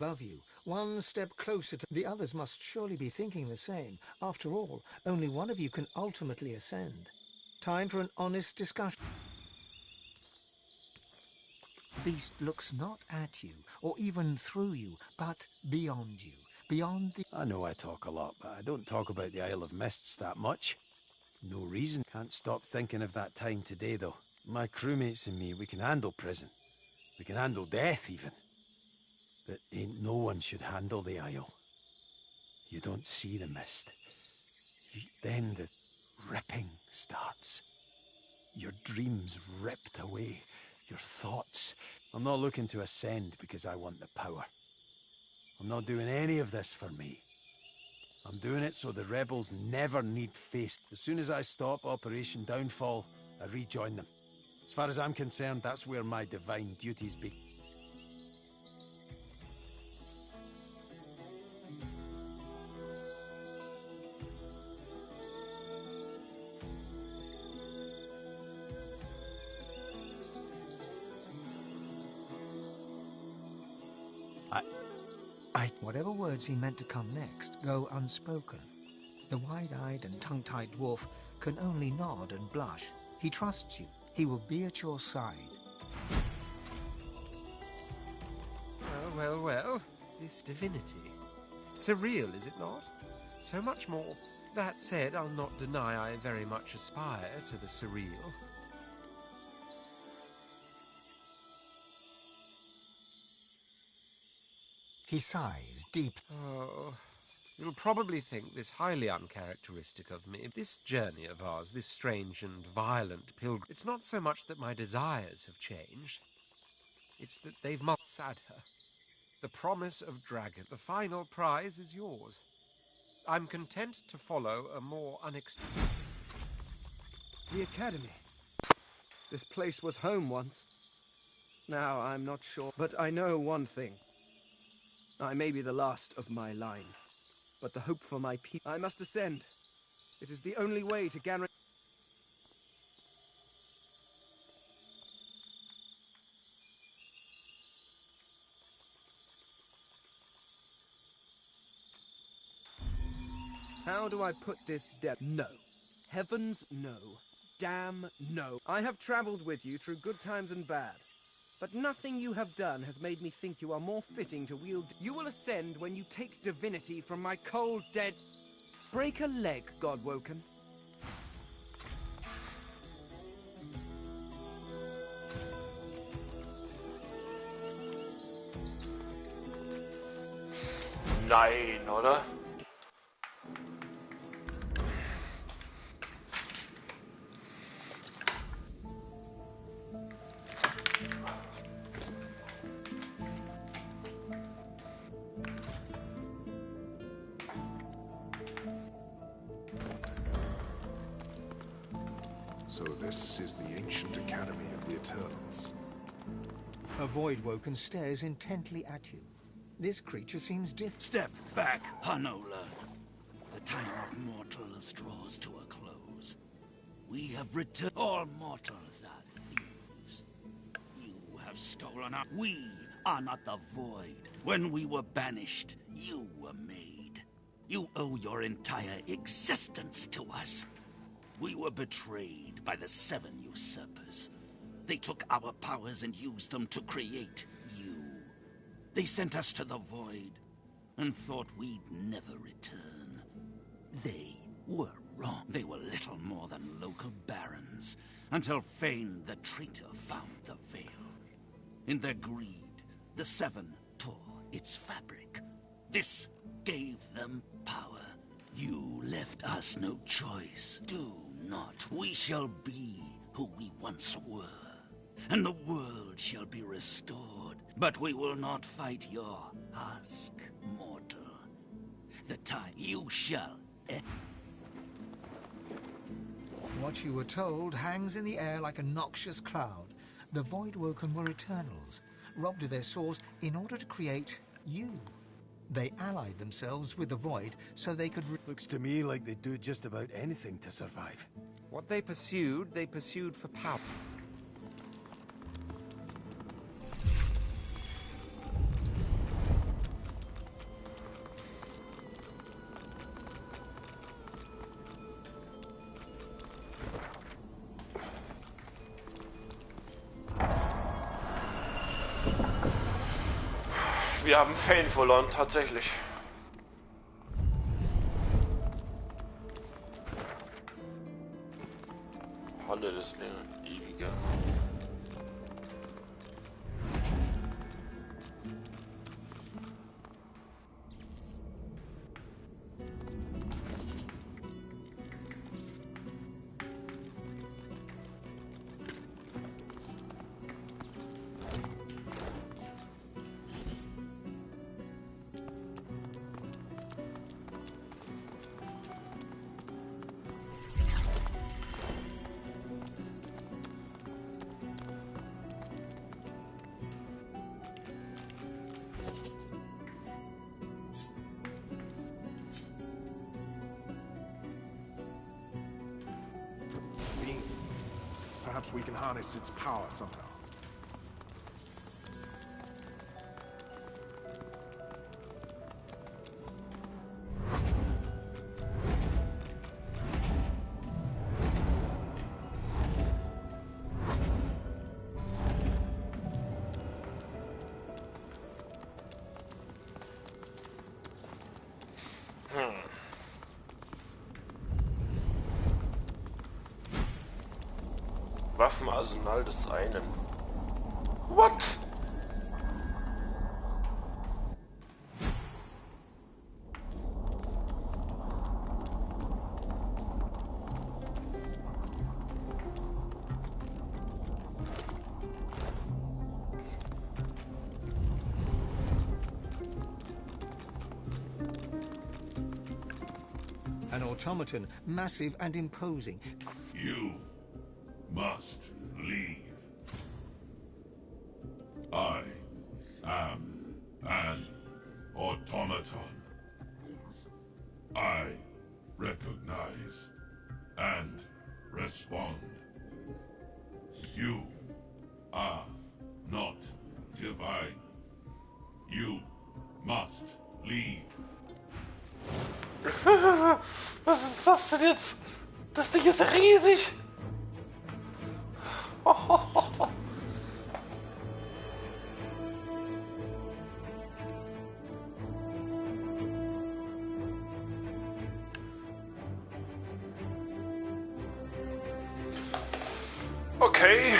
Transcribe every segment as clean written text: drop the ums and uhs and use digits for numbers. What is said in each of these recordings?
above you, one step closer to the others must surely be thinking the same. After all, only one of you can ultimately ascend. Time for an honest discussion. The beast looks not at you, or even through you, but beyond you, beyond the... I know I talk a lot, but I don't talk about the Isle of Mists that much. No reason. Can't stop thinking of that time today, though. My crewmates and me, we can handle prison. We can handle death, even. But ain't no one should handle the Isle. You don't see the mist. Then the ripping starts. Your dreams ripped away. Your thoughts. I'm not looking to ascend because I want the power. I'm not doing any of this for me. I'm doing it so the rebels never need face. As soon as I stop Operation Downfall, I rejoin them. As far as I'm concerned, that's where my divine duties begin. Whatever words he meant to come next go unspoken. The wide-eyed and tongue-tied dwarf can only nod and blush. He trusts you. He will be at your side. Well. This divinity. Surreal, is it not? So much more. That said, I'll not deny I very much aspire to the surreal. He sighs deep. Oh, you'll probably think this highly uncharacteristic of me. This journey of ours, this strange and violent pilgrim, it's not so much that my desires have changed. It's that they've much sadder. The promise of dragon. The final prize is yours. I'm content to follow a more unexpected... The Academy. This place was home once. Now I'm not sure, but I know one thing. I may be the last of my line, but the hope for my people... I must ascend. It is the only way to guarantee... How do I put this No. Heavens, no. Damn, no. I have traveled with you through good times and bad. But nothing you have done has made me think you are more fitting to wield... You will ascend when you take divinity from my cold, dead... Break a leg, Godwoken. Nein, oder? So this is the ancient Academy of the Eternals. A Voidwoken stares intently at you. This creature seems different. Step back, Hanola. The time of mortals draws to a close. We have returned. All mortals are thieves. You have stolen our... We are not the Void. When we were banished, you were made. You owe your entire existence to us. We were betrayed by the 7 usurpers. They took our powers and used them to create you. They sent us to the Void and thought we'd never return. They were wrong. They were little more than local barons, until Fane the traitor found the veil. In their greed, the 7 tore its fabric. This gave them power. You left us no choice. Do not. We shall be who we once were, and the world shall be restored. But we will not fight your husk, mortal. The time you shall end. What you were told hangs in the air like a noxious cloud. The Voidwoken were Eternals, robbed of their source in order to create you. They allied themselves with the Void so they could... Looks to me like they do just about anything to survive. What they pursued for power. Wir haben Fane verloren, tatsächlich. Halle des Ewige. Perhaps we can harness its power somehow. Waffenarsenal des einen. What? An automaton, massive and imposing. You must leave. I am an automaton. I recognize and respond. You are not divine. You must leave. Was ist das denn jetzt? Das Ding ist riesig. Okay.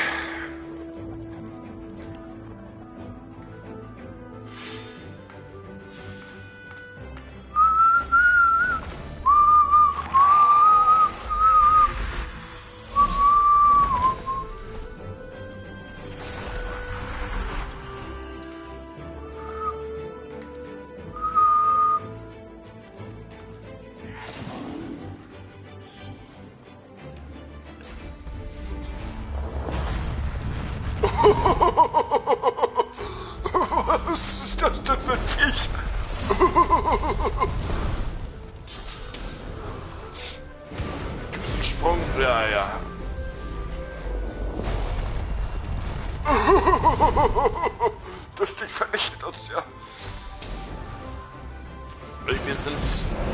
Was ist das denn für ein Viech? Diesen Sprung, ja. Das Ding vernichtet uns, ja.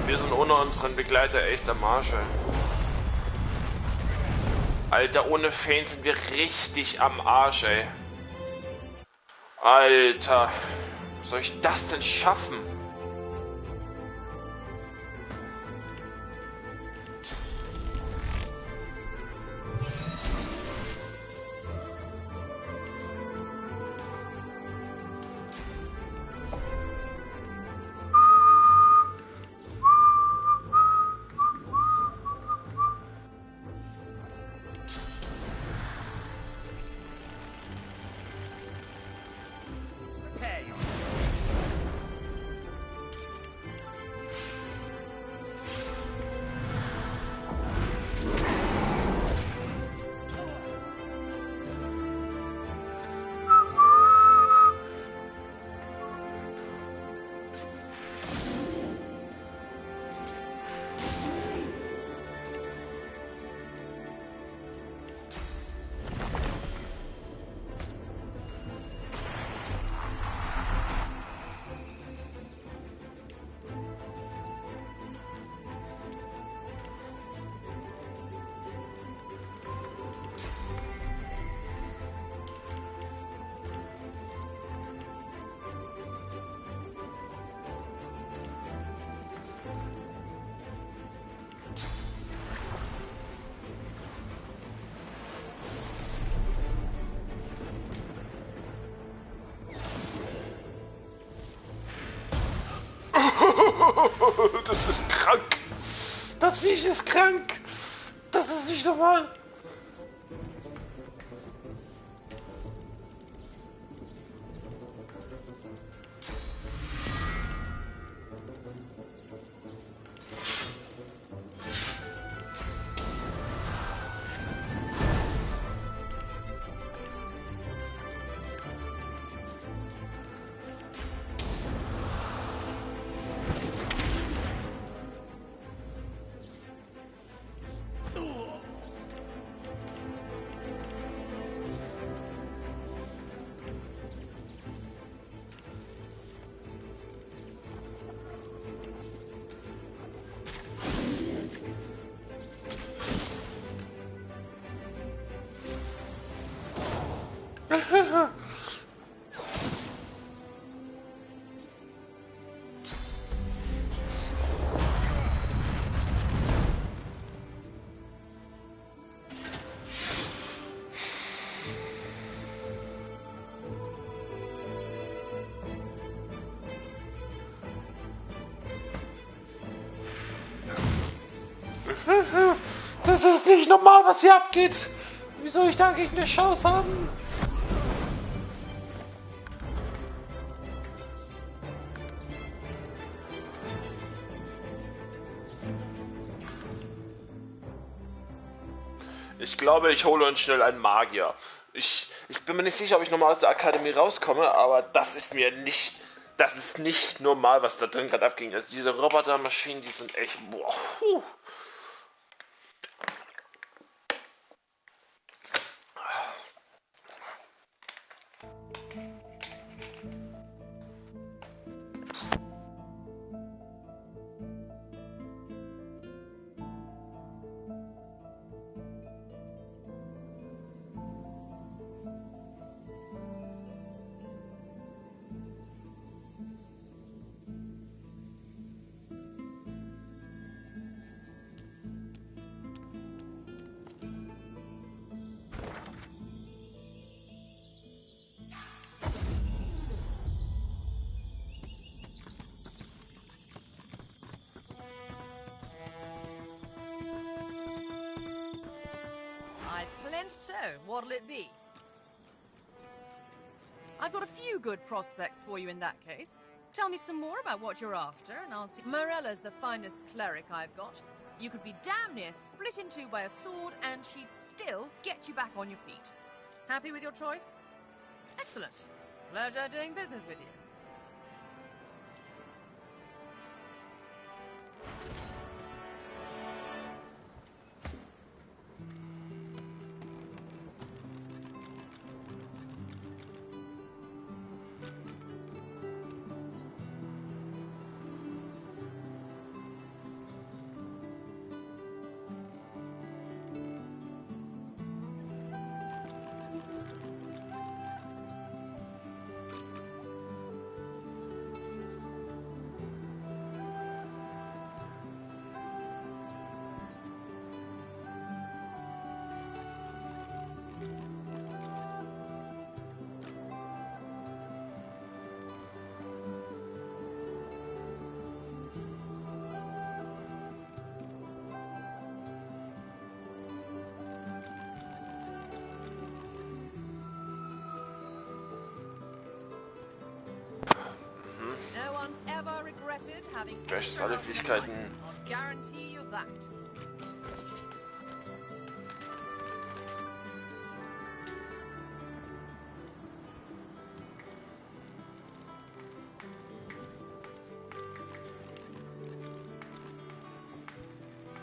Wir sind ohne unseren Begleiter echt am Arsch, ey. Alter, ohne Fane sind wir richtig am Arsch, ey. Alter, wie soll ich das denn schaffen? Das ist krank. Das Viech ist krank. Das ist nicht normal. Das ist nicht normal, was hier abgeht. Wie soll ich dagegen eine Chance haben? Ich glaube, ich hole uns schnell einen Magier. Ich bin mir nicht sicher, ob ich nochmal aus der Akademie rauskomme, aber das ist nicht normal, was da drin gerade abging. Also diese Robotermaschinen, die sind echt, boah. So, what'll it be? I've got a few good prospects for you in that case. Tell me some more about what you're after, and I'll see. Morella's the finest cleric I've got. You could be damn near split in two by a sword, and she'd still get you back on your feet. Happy with your choice? Excellent. Pleasure doing business with you. Vielleicht alle Fähigkeiten.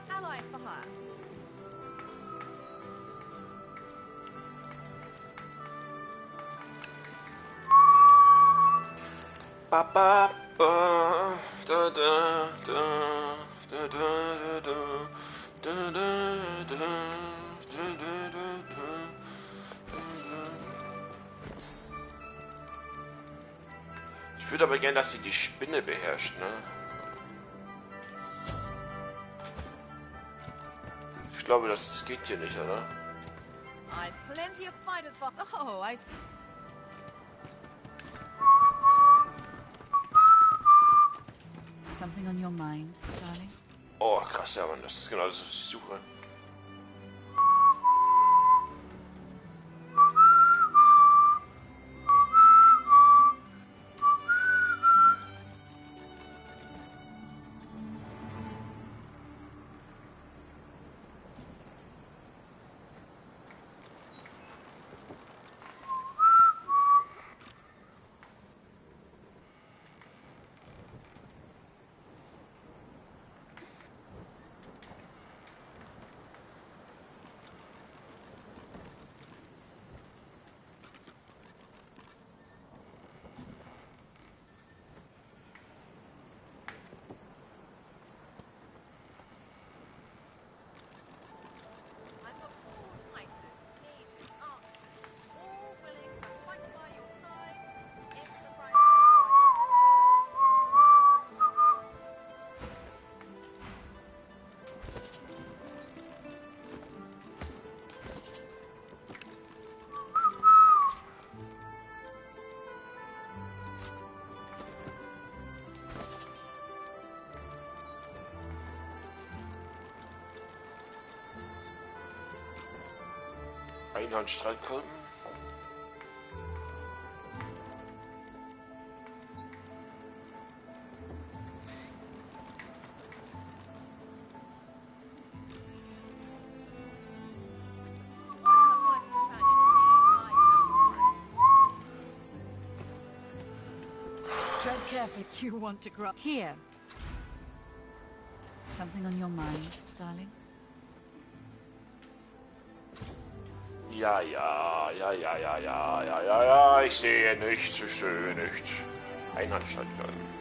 Allies for hire. Ba, ba, ba, da, da, da, da, da, da, da, da, da, ich würde aber gerne, dass sie die Spinne beherrscht, ne? Ich glaube, das geht hier nicht, oder? I've plenty of fighters for. Oh, I. Something on your mind, darling? Oh, krass, ja, Mann, das ist genau das, was ich suche. I've got 4 fighters, mages, archers, all willing to fight by your side if the price is Einhorn-Streitkolben. Tread carefully. You want to grow here. Something on your mind, darling? Ja, ich sehe nichts, ich sehe nichts. Einhorn-Streitkolben.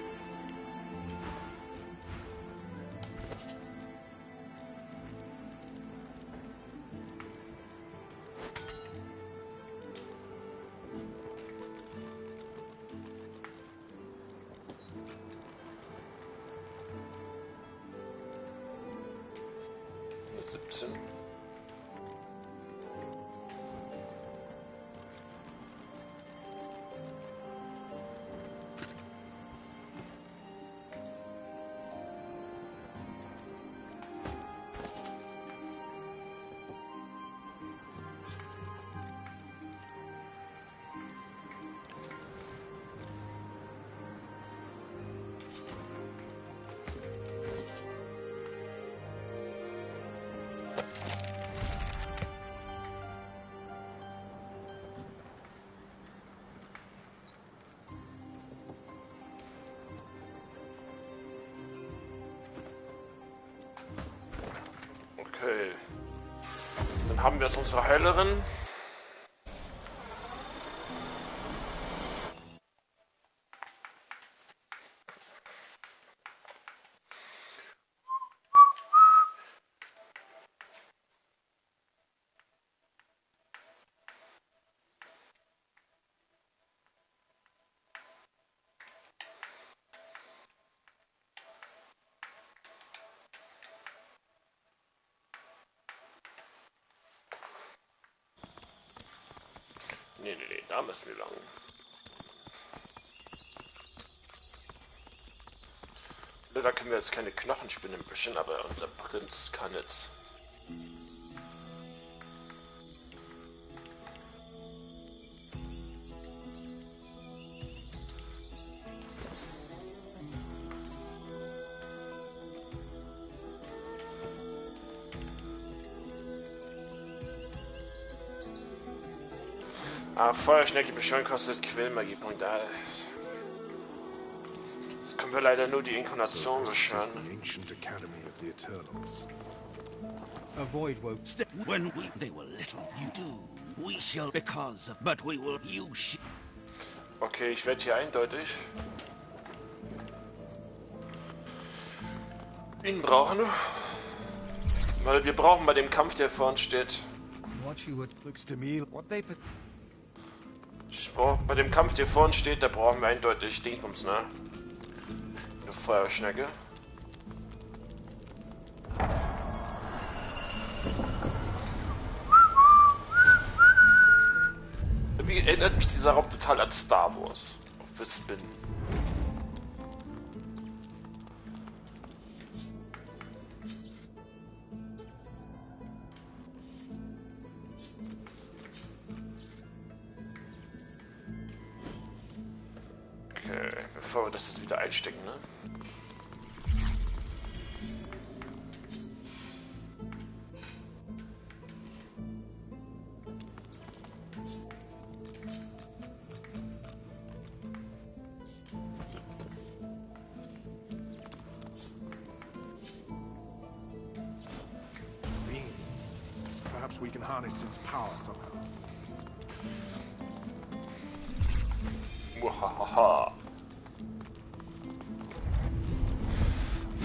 Mit 17. Okay. Dann haben wir jetzt unsere Heilerin. Nee, da müssen wir lang. Da können wir jetzt keine Knochenspinnen büschen, aber unser Prinz kann jetzt. Feuerschnecke beschwören kostet Quellmagiepunkte. Jetzt können wir leider nur die Inkarnation beschwören. The ancient Academy of the Eternals. Avoid woe. When they were little, you do. We shall because of, but we will. You shall. Okay, ich werde hier eindeutig ihn brauchen. Weil wir brauchen bei dem Kampf, der vor uns steht. What you would Looks to me what they put. Bei dem Kampf, der vor uns steht, da brauchen wir eindeutig Dingsbums, ne? Eine Feuerschnecke. Irgendwie erinnert mich dieser Raum total an Star Wars. Auf Spin. bevor wir das jetzt wieder einstecken, ne? Perhaps we can harness its power somehow. Muhahaha.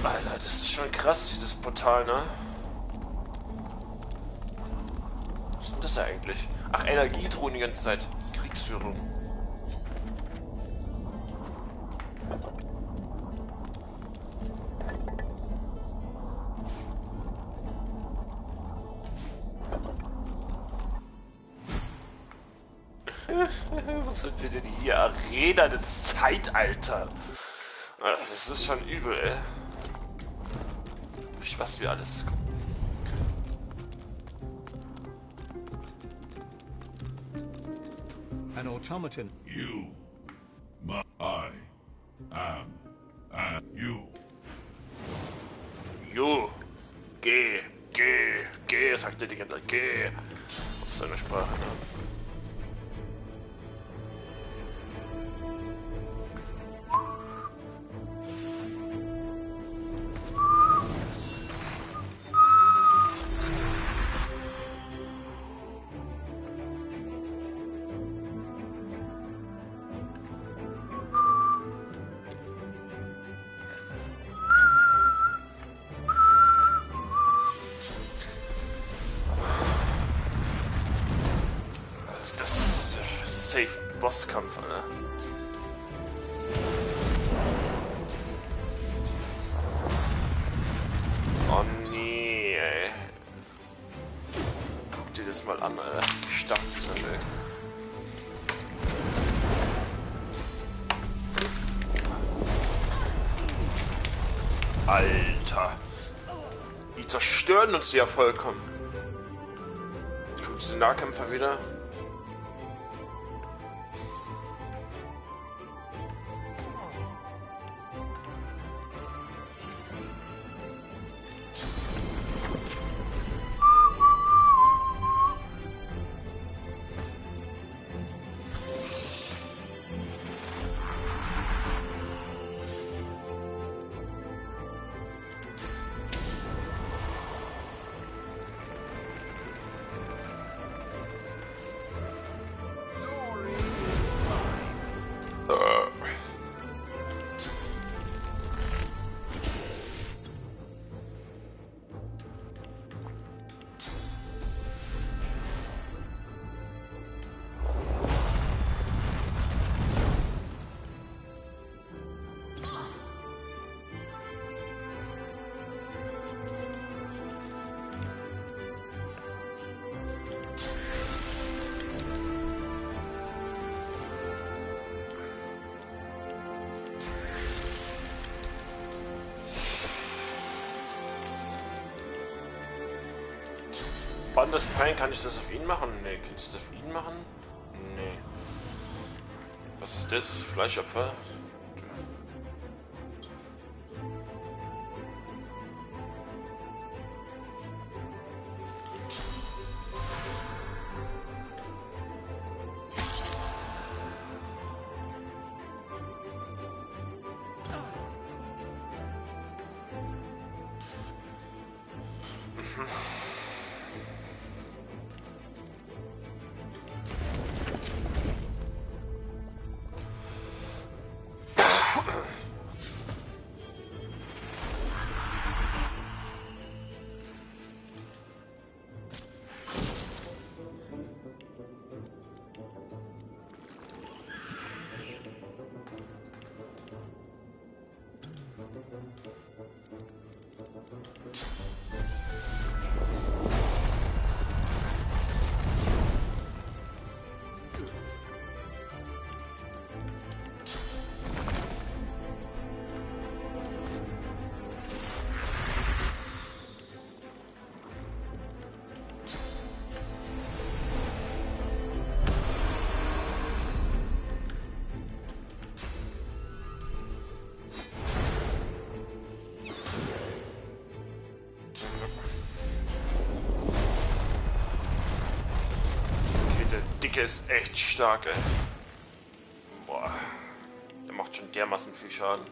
Alter, das ist schon krass, dieses Portal, ne? Was ist denn das eigentlich? Ach, Energiedrohnen die ganze Zeit. Kriegsführung. Was sind wir denn hier? Arena des Zeitalters. Das ist schon übel, ey. Durch was wir alles kommen. An automaton. You. I am. And you. Jo. Geh. Sagt der die ganze Zeit. Geh. Auf seine Sprache, ne? Das ist safe Bosskampf, Alter. Oh nee, ey. Guck dir das mal an, Alter. Wie stark die sind, ey. Alter. Die zerstören uns ja vollkommen. Kommt diese Nahkämpfer wieder? Bandes Pein, kann ich das auf ihn machen? Nee, kann ich das auf ihn machen? Nee. Was ist das? Fleischopfer? Feuerschnecke ist echt stark, ey. Boah. Der macht schon dermaßen viel Schaden.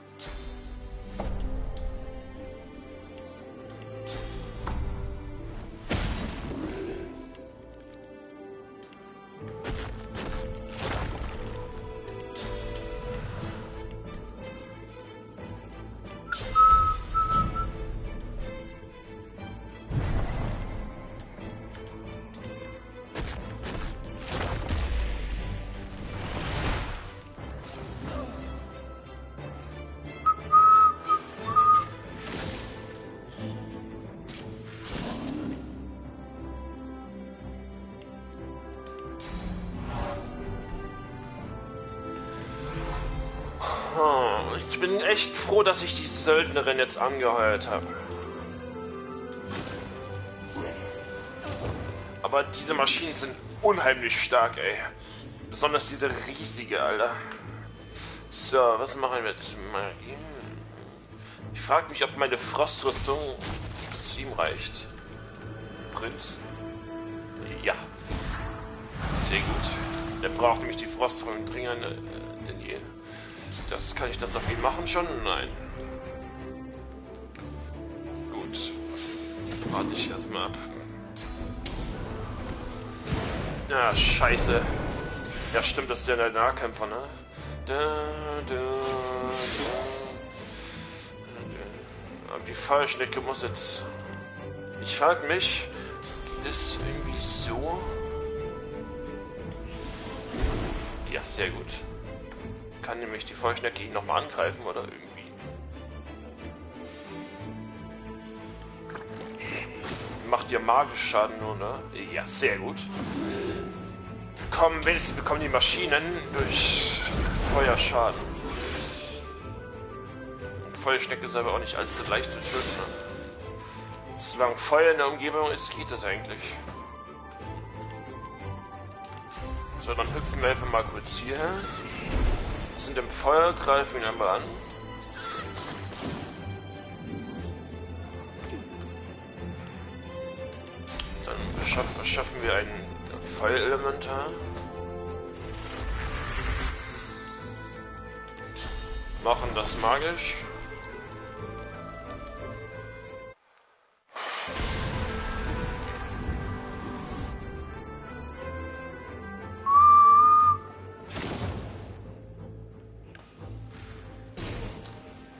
Ich bin echt froh, dass ich die Söldnerin jetzt angeheuert habe. Aber diese Maschinen sind unheimlich stark, ey. Besonders diese riesige, Alter. So, was machen wir jetzt? Ich frage mich, ob meine Frostrüstung bis zu ihm reicht. Prinz? Ja. Sehr gut. Der braucht nämlich die Frostrüstung dringend denn je. Kann ich das auf ihn machen schon? Nein. Gut. Warte ich erstmal ab. Ja, scheiße. Ja, stimmt, das ist ja der Nahkämpfer, ne? Aber die Feuerschnecke muss jetzt... Ich frage mich, geht es irgendwie so? Ja, sehr gut. Kann nämlich die Feuerschnecke ihn nochmal angreifen oder irgendwie. Macht ihr magisch Schaden nur, ne? Ja, sehr gut. Wenigstens bekommen die Maschinen durch Feuerschaden. Feuerschnecke ist aber auch nicht allzu leicht zu töten, ne? Solange Feuer in der Umgebung ist, geht das eigentlich. So, dann hüpfen wir einfach mal kurz hierher. Sind im Feuer, greifen ihn einmal an. Dann schaffen wir ein Feuerelementar. Machen das magisch.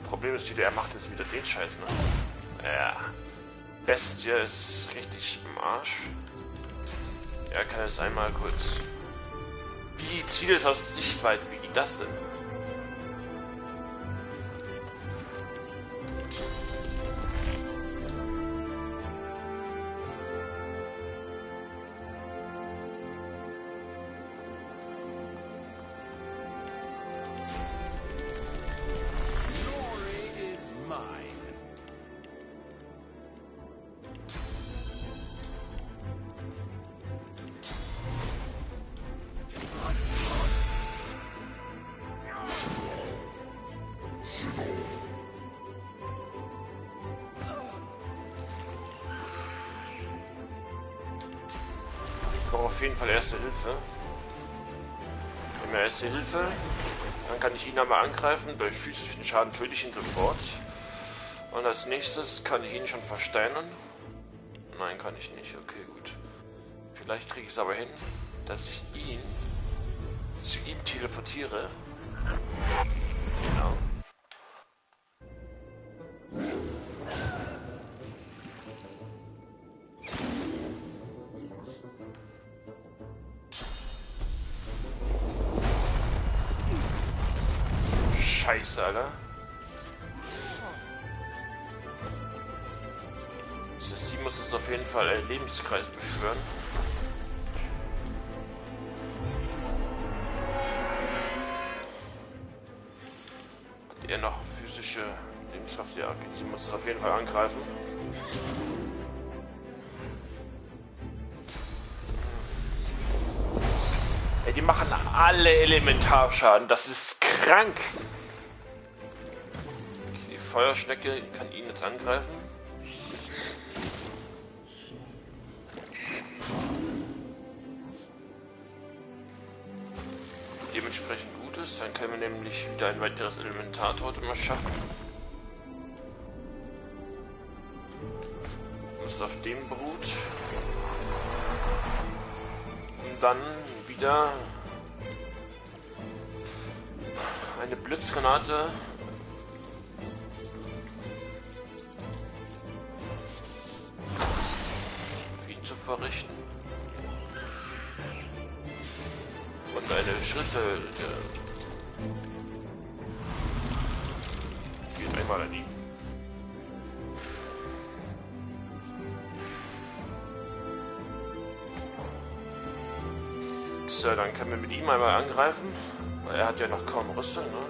Problem ist wieder, er macht jetzt wieder den Scheiß, ne? Ja. Bestie ist richtig im Arsch. Er kann jetzt einmal kurz... Wie Ziel ist aus Sichtweite, wie geht das denn? Auf jeden Fall Erste Hilfe. Immer Erste Hilfe. Dann kann ich ihn einmal angreifen. Bei physischen Schaden töte ich ihn sofort. Und als nächstes kann ich ihn schon versteinern. Nein, kann ich nicht. Okay, gut. Vielleicht kriege ich es aber hin, dass ich ihn zu ihm teleportiere. Genau. Scheiße, Alter. Sie muss es auf jeden Fall einen Lebenskreis beschwören. Hat er noch physische Lebenskraft? Ja, okay. Sie muss es auf jeden Fall angreifen. Ey, die machen alle Elementarschaden. Das ist krank. Die Feuerschnecke kann ihn jetzt angreifen. entsprechend gut ist. Dann können wir nämlich wieder ein weiteres Elementartotem schaffen. Das auf dem beruht. Und dann wieder eine Blitzgranate. Für ihn zu verrichten. Und eine Schrift geht einmal an ihn. So, dann können wir mit ihm einmal angreifen. Weil er hat ja noch kaum Rüstung, ne?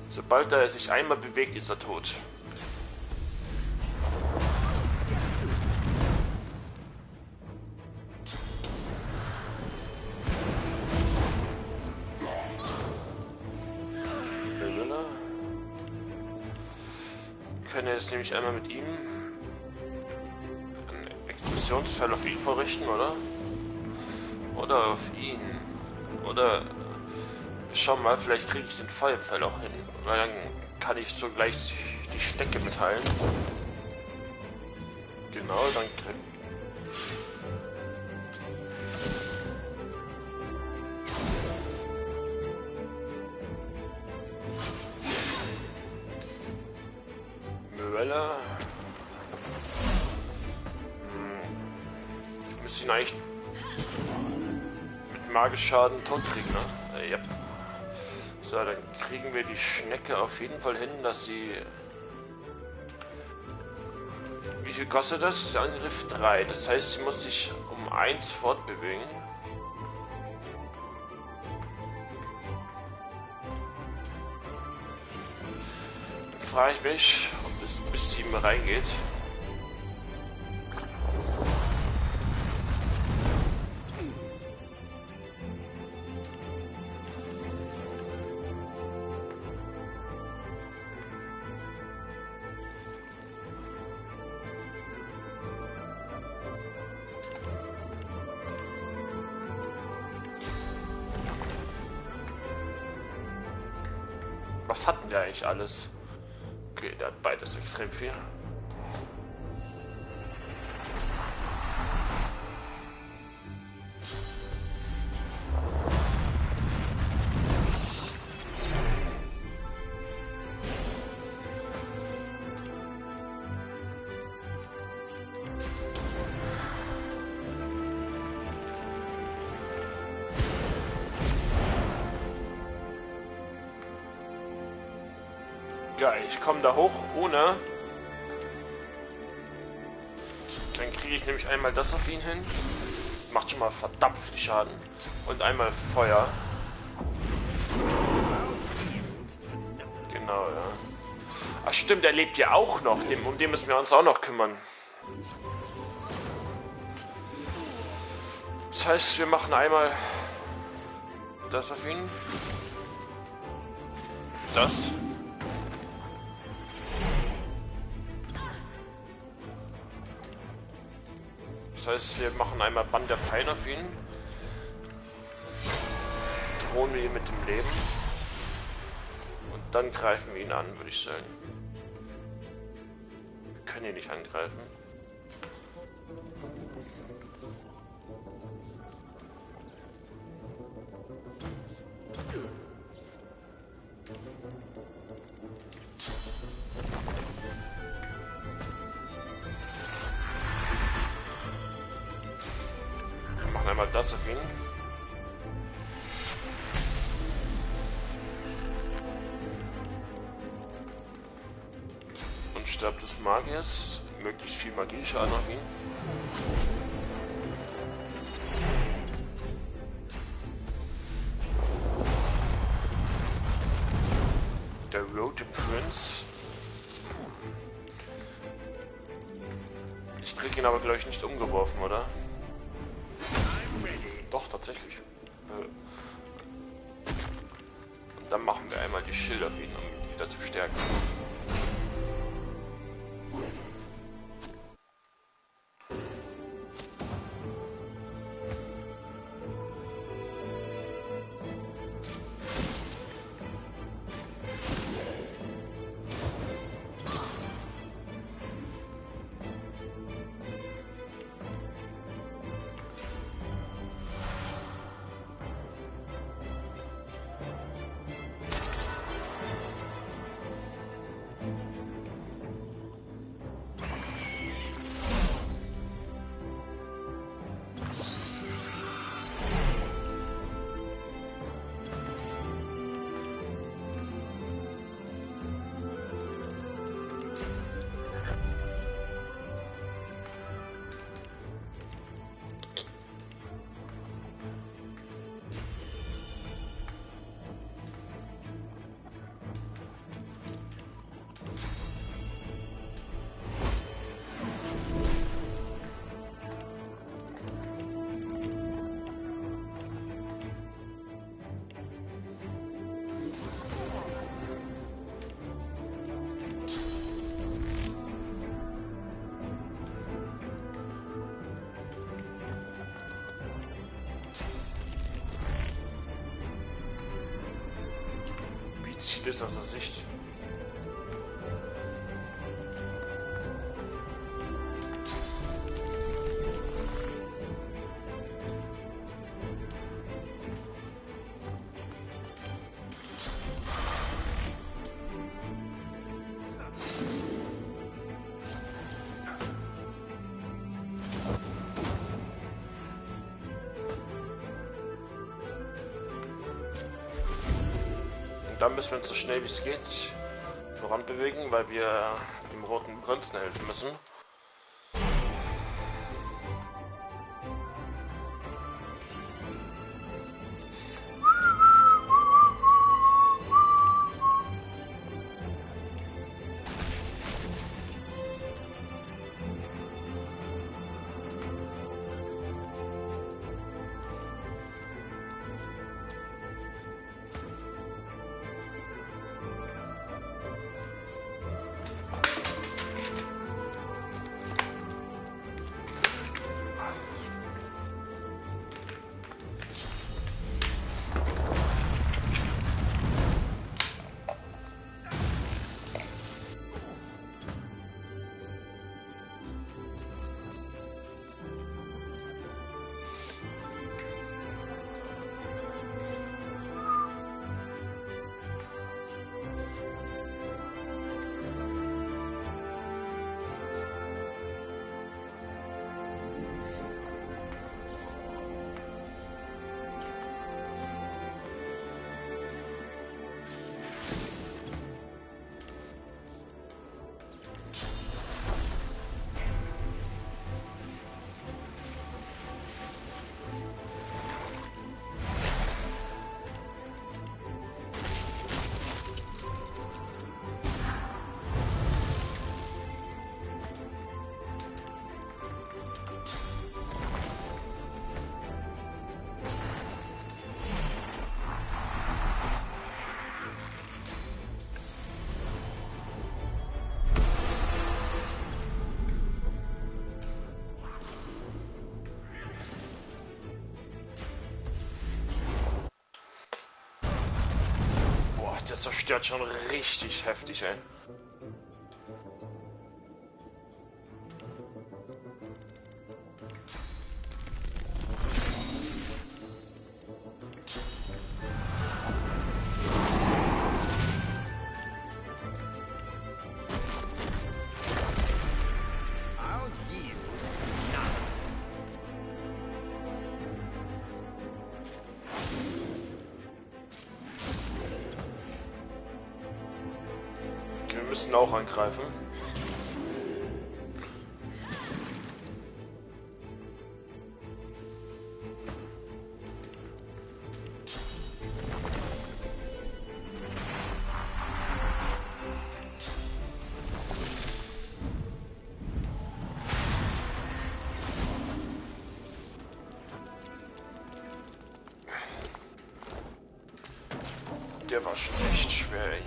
Sobald er sich einmal bewegt, ist er tot. Wir können jetzt nämlich einmal mit ihm einen Explosionsfall auf ihn vorrichten, oder? Oder auf ihn. Oder schau mal, vielleicht kriege ich den Feuerpfeil auch hin. Weil dann kann ich so gleich die Stecke mitteilen. Genau, dann krieg Möller. Ich müsste ihn eigentlich mit Magischschaden tot kriegen, ne? Ja. So, dann kriegen wir die Schnecke auf jeden Fall hin, dass sie... Wie viel kostet das? Der Angriff 3. Das heißt, sie muss sich um 1 fortbewegen. Dann frage ich mich, ob es bis Team reingeht. Was hatten wir eigentlich alles? Okay, der hat beides extrem viel. Geil, ich komme da hoch ohne. Dann kriege ich nämlich einmal das auf ihn hin. Macht schon mal verdammt viel Schaden. Und einmal Feuer. Genau, ja. Ach stimmt, er lebt ja auch noch. Um den müssen wir uns auch noch kümmern. Das heißt, wir machen einmal das auf ihn. Das. Das heißt, wir machen einmal Band der Feinde auf ihn. Drohen wir ihn mit dem Leben. Und dann greifen wir ihn an, würde ich sagen. Wir können ihn nicht angreifen. Einmal das auf ihn. Und Stab des Magiers. Möglichst viel Magieschaden auf ihn. Der Rote Prince. Ich krieg ihn aber, glaube ich, nicht umgeworfen, oder? Doch, tatsächlich. Und dann machen wir einmal die Schilder auf ihn, um ihn wieder zu stärken. Ziel ist aus der Sicht. Dann müssen wir uns so schnell wie es geht voranbewegen, weil wir dem Roten Prinzen helfen müssen. Der zerstört schon richtig heftig, ey. Wir müssen auch angreifen. Der war schon echt schwer, ey.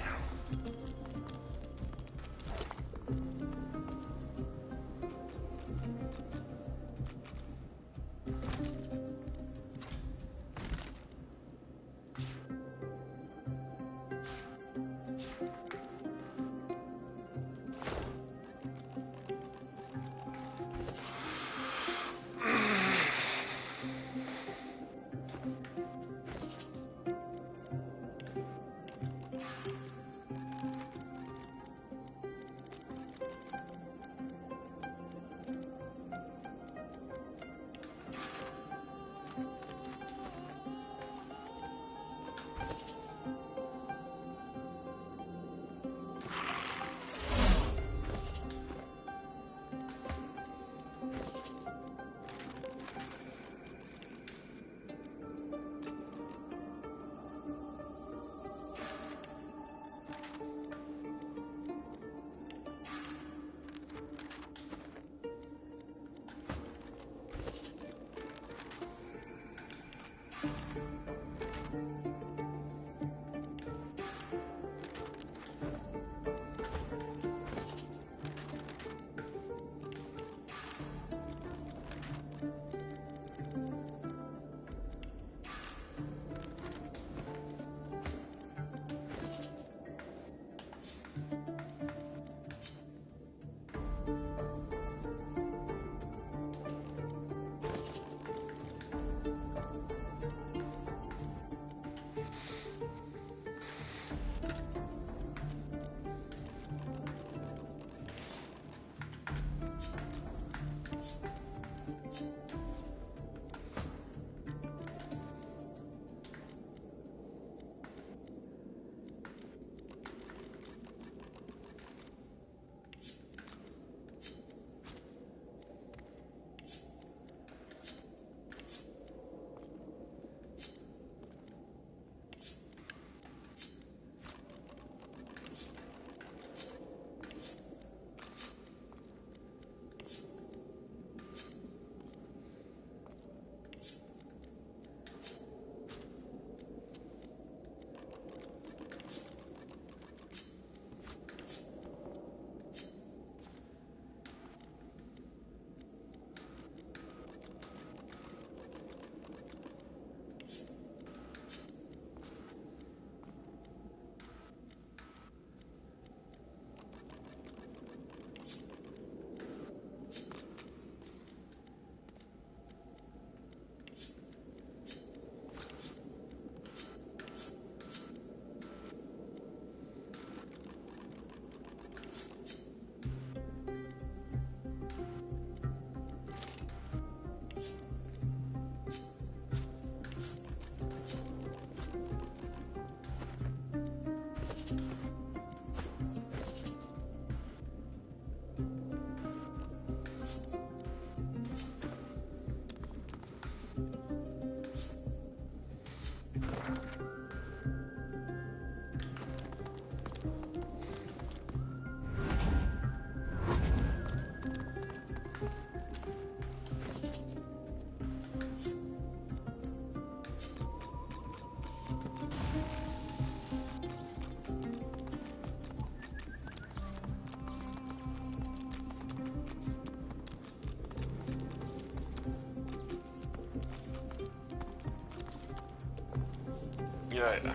Ja, ja.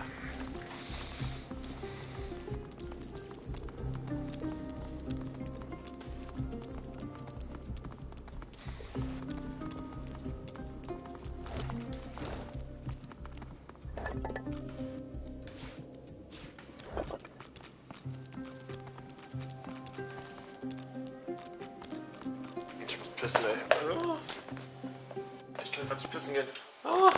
Ich muss pissen, ey. Oh. Ich kann ganz pissen gehen. Oh.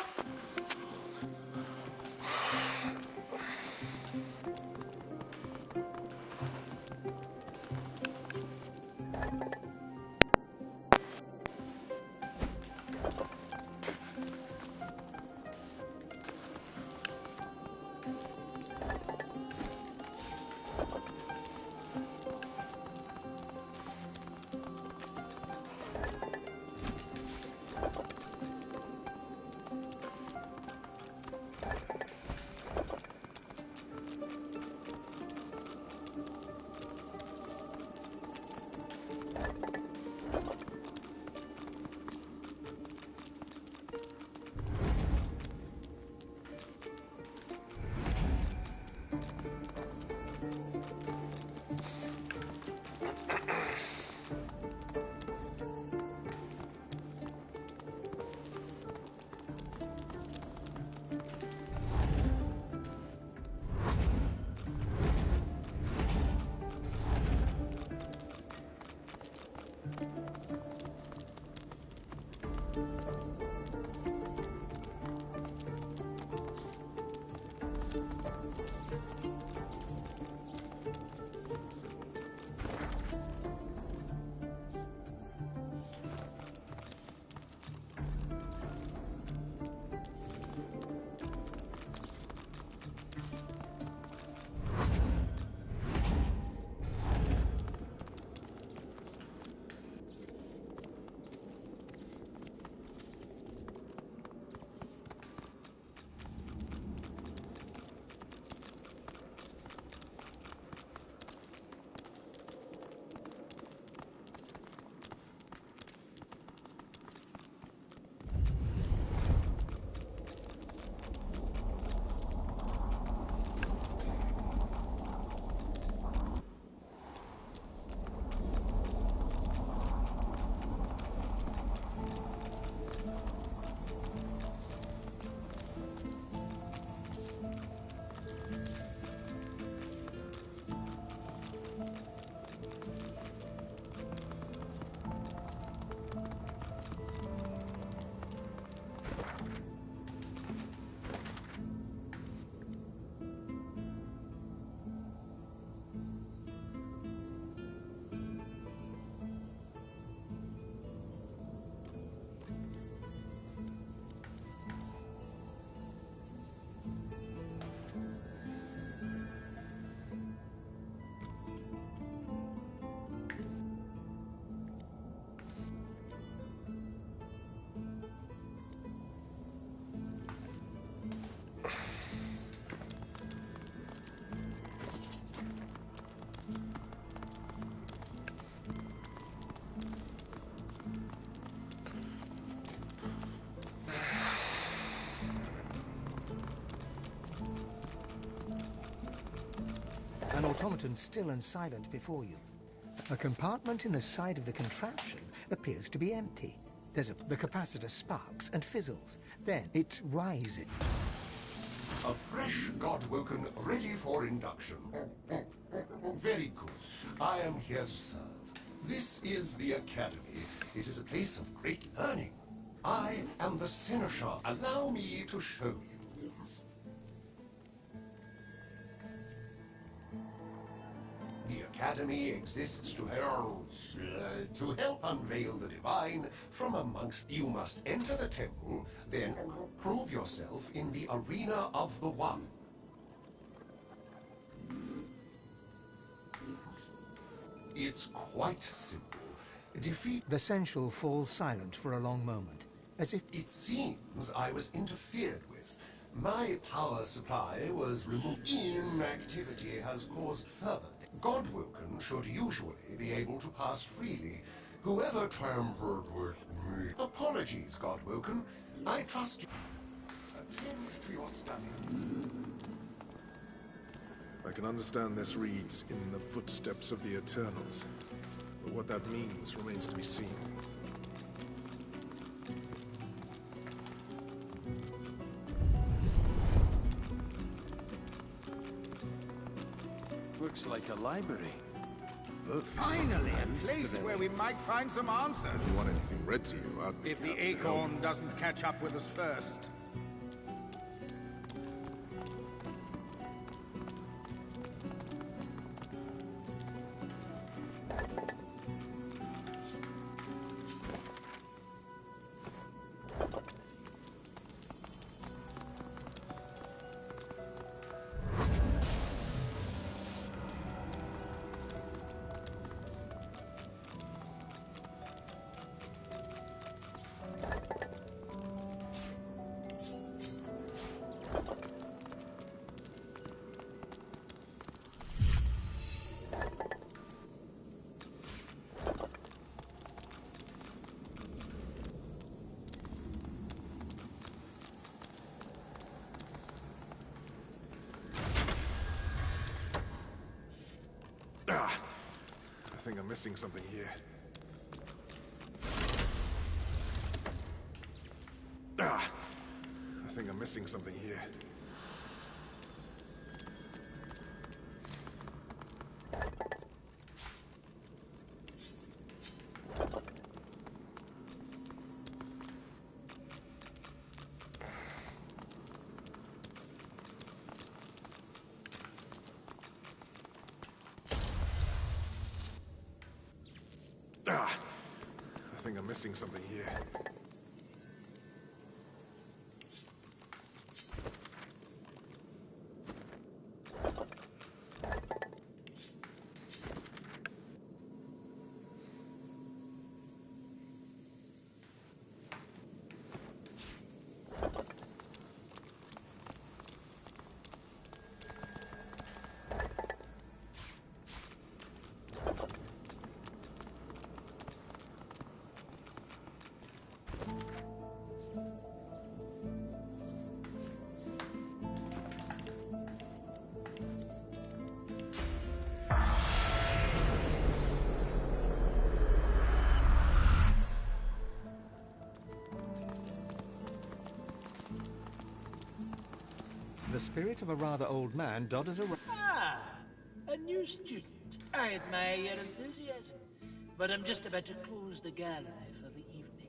An automaton still and silent before you. A compartment in the side of the contraption appears to be empty. The capacitor sparks and fizzles. Then it rises. A fresh Godwoken ready for induction. Very good. I am here to serve. This is the Academy. It is a place of great learning. I am the Seneschal. Allow me to show you. The Academy exists to help unveil the divine from amongst. You must enter the temple, then prove yourself in the arena of the One. It's quite simple. Defeat. The Sensual falls silent for a long moment, as if... It seems I was interfered with. My power supply was removed. Inactivity has caused further. Godwoken should usually be able to pass freely. Whoever tampered with me... Apologies, Godwoken. I trust you. Attend to your studies. I can understand this reads, "In the footsteps of the Eternals." But what that means remains to be seen. Looks like a library. Finally, a place where we might find some answers. If you want anything read to you, I'd be If the happy to help. acorn doesn't catch up with us first. I think I'm missing something here. I think I'm missing something here. I think I'm missing something here. The spirit of a rather old man dodders around. Ah, a new student. I admire your enthusiasm, but I'm just about to close the gallery for the evening.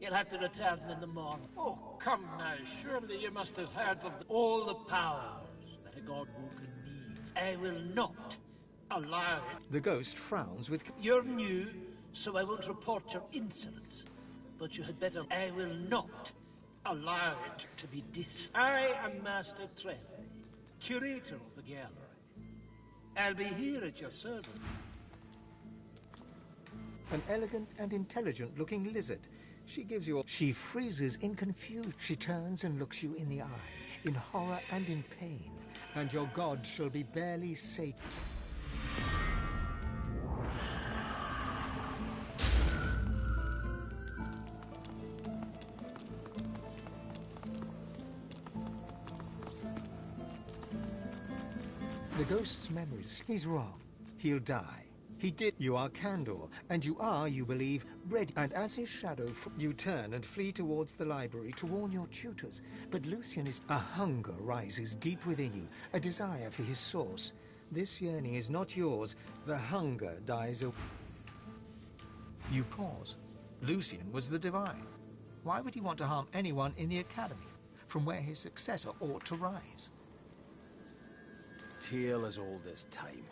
You'll have to return in the morning. Oh, come now. Surely you must have heard of all the powers that a god-woken needs. I will not allow it. The ghost frowns with... You're new, so I won't report your insolence. But you had better... I will not allow it to be I am Master Trenley, curator of the gallery. I'll be here at your service. An elegant and intelligent-looking lizard. She gives you a... She freezes in confusion. She turns and looks you in the eye, in horror and in pain. And your god shall be barely sated. The ghost's memories. He's wrong. He'll die. He did. You are Candor, and you are, you believe, ready. And as his shadow, you turn and flee towards the library to warn your tutors. But Lucian is... A hunger rises deep within you, a desire for his source. This yearning is not yours. The hunger dies away. You pause. Lucian was the divine. Why would he want to harm anyone in the Academy, from where his successor ought to rise? Tale as old as time.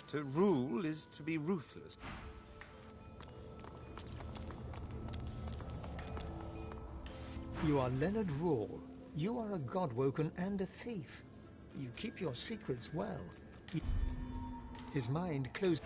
To rule is to be ruthless. You are Leonard Rawle. You are a god-woken and a thief. You keep your secrets well. His mind closed.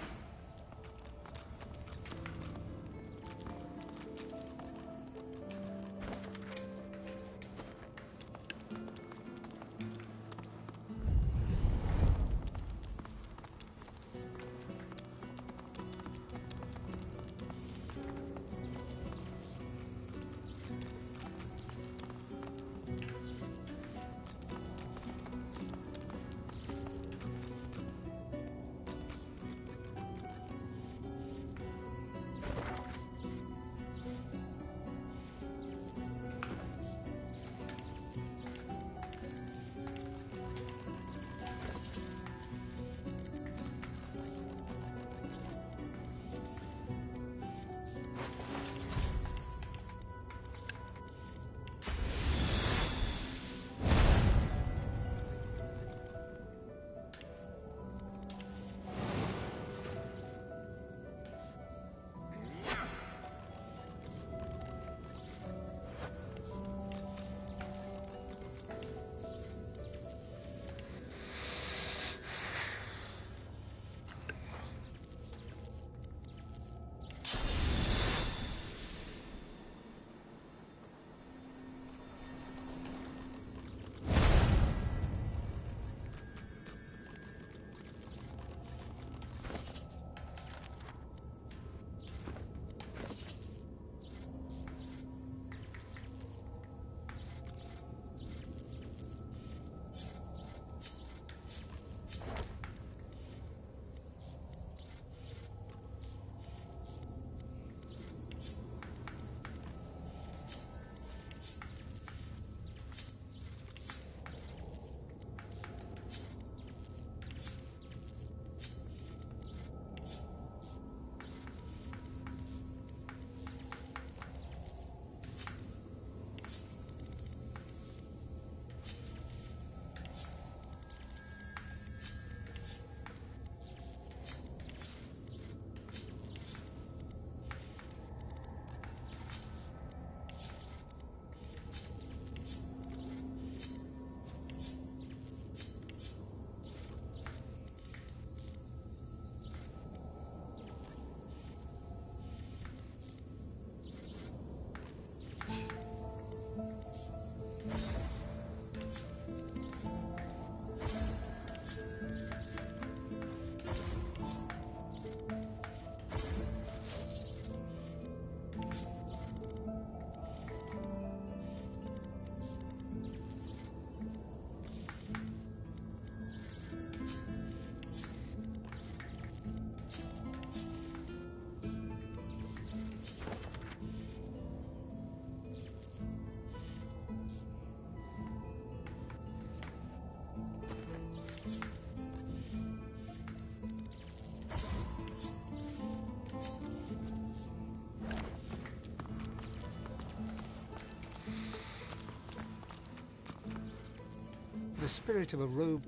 The spirit of a robe...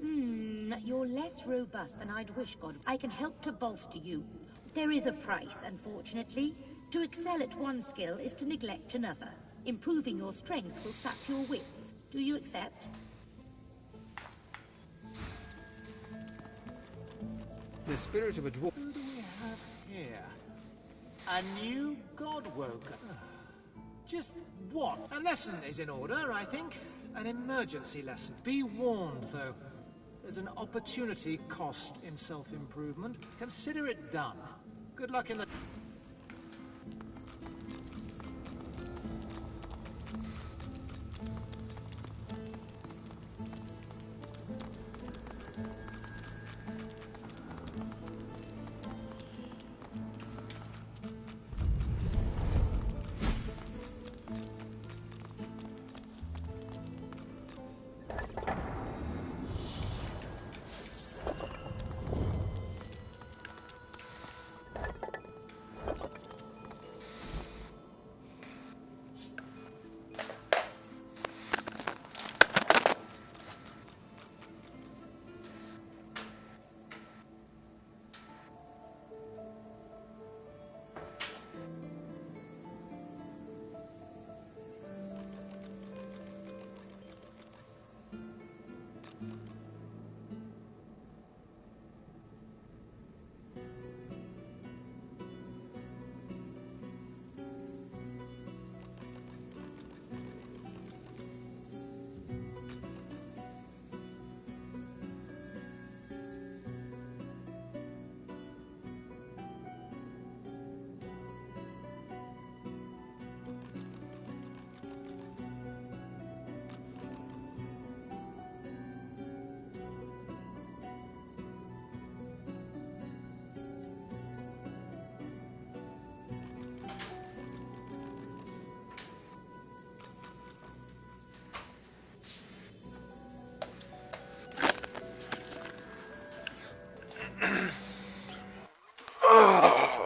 You're less robust than I'd wish, God. I can help to bolster you. There is a price, unfortunately. To excel at one skill is to neglect another. Improving your strength will sap your wits. Do you accept? The spirit of a dwarf... Who do we have here? A new Godwoken. Just what? A lesson is in order, I think. An emergency lesson. Be warned, though. There's an opportunity cost in self-improvement. Consider it done. Good luck in the...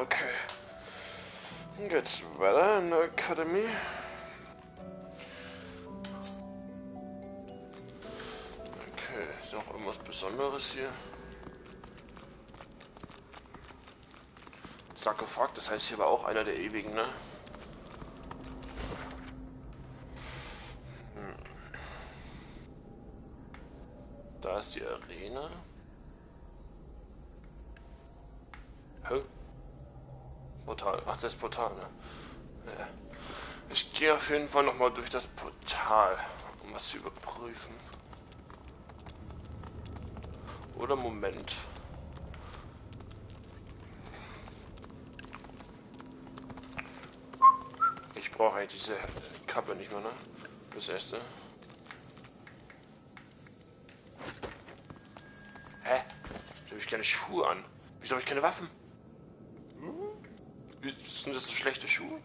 Okay. Geht's weiter in der Akademie? Okay, ist noch irgendwas Besonderes hier? Sarkophag, das heißt, hier war auch einer der Ewigen, ne? Da ist die Arena. Hä? Portal. Ach, das Portal, ne? Ja. Ich gehe auf jeden Fall nochmal durch das Portal, um was zu überprüfen. Oder Moment. Ich brauche eigentlich diese Kappe nicht mehr, ne? Das erste. Hä? Wieso habe ich keine Schuhe an? Wieso habe ich keine Waffen? Sind das so schlechte Schuhe?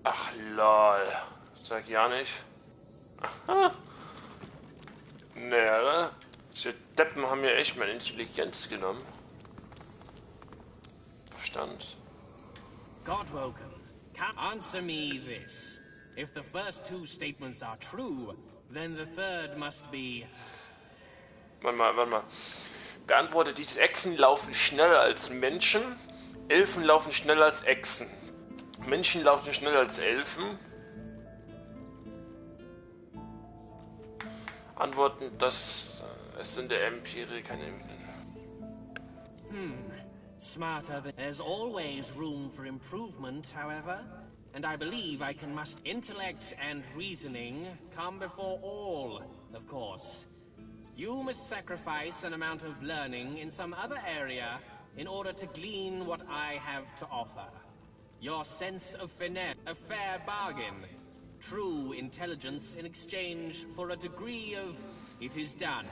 Ach lol. Sag ja nicht. Aha. Naja, diese Deppen haben mir echt meine Intelligenz genommen. Verstand. Godwoken, answer me this. If the first two statements are true, then the third must be... Warte mal. Beantworte dieses: Echsen laufen schneller als Menschen. Elfen laufen schneller als Echsen. Menschen laufen schneller als Elfen. Antworten, dass es sind der Empire keine... Smarter than... There's always room for improvement, however. And I believe I can must intellect and reasoning come before all, of course. You must sacrifice an amount of learning in some other area in order to glean what I have to offer. Your sense of finesse, a fair bargain. True intelligence in exchange for a degree of it is done.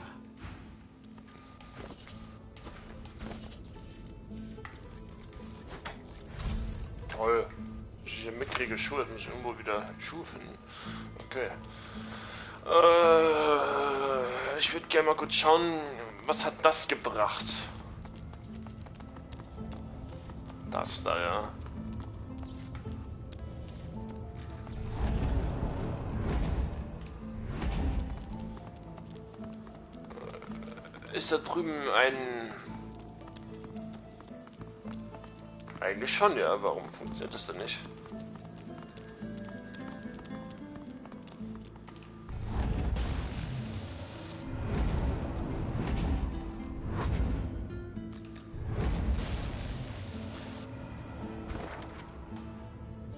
Toll. Ich hier mitkriege Schuhe, muss ich irgendwo wieder Schuhe finden. Okay. Ich würde gerne mal kurz schauen, was hat das gebracht? Das da, ja. Ist da drüben ein... Eigentlich schon, ja. Warum funktioniert das denn nicht?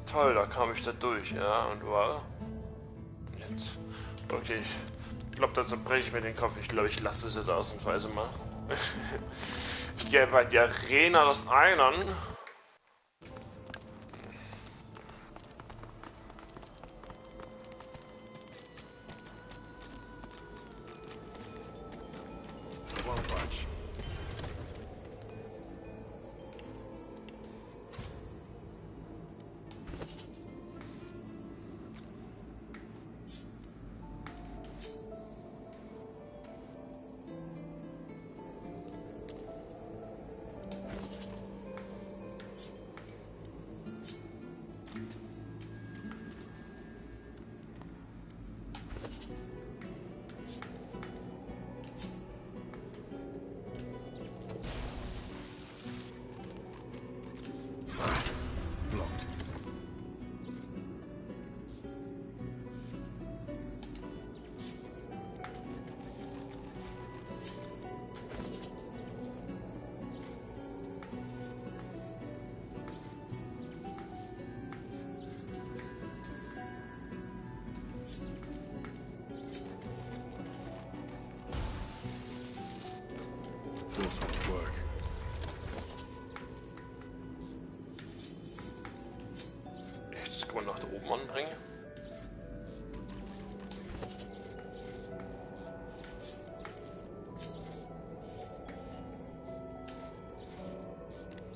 Toll, da kam ich da durch, ja, und war... Jetzt... Okay, ich glaube, da zerbreche ich mir den Kopf. Ich glaube, ich lasse es jetzt ausnahmsweise mal. Ich gehe bei die Arena des einen. Echt, das kann man nach da oben anbringen.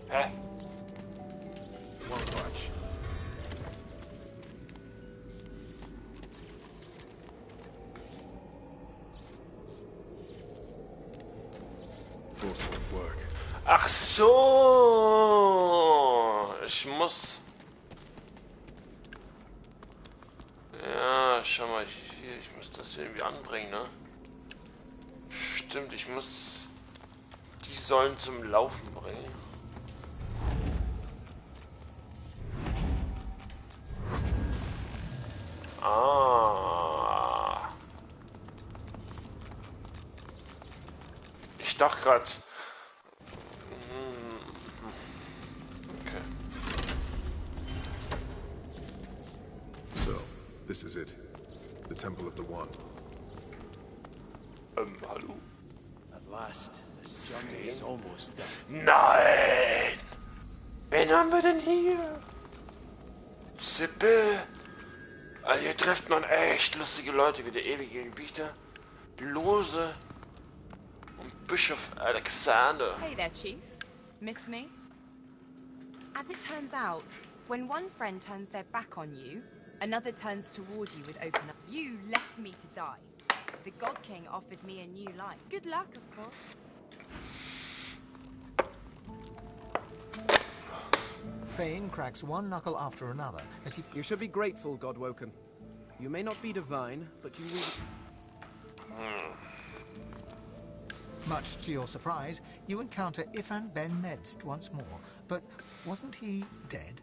Hä? Ach so, ich muss... Ja, schau mal hier, ich muss das irgendwie anbringen, ne? Stimmt, ich muss die Säulen zum Laufen bringen. Ah. Ich dachte gerade... This is it. The Temple of the One. Hallo? At last, this journey is almost done. Nein! Wen haben wir denn hier? Sibyl! Also hier trifft man echt lustige Leute wie der ewige Gebieter, Lose und Bischof Alexander. Hey there, Chief. Miss me? As it turns out, when one friend turns their back on you, another turns toward you with open arms. You left me to die. The God King offered me a new life. Good luck, of course. Fane cracks one knuckle after another as he... You should be grateful, Godwoken. You may not be divine, but you will... Much to your surprise, you encounter Ifan Ben Nedst once more. But wasn't he dead?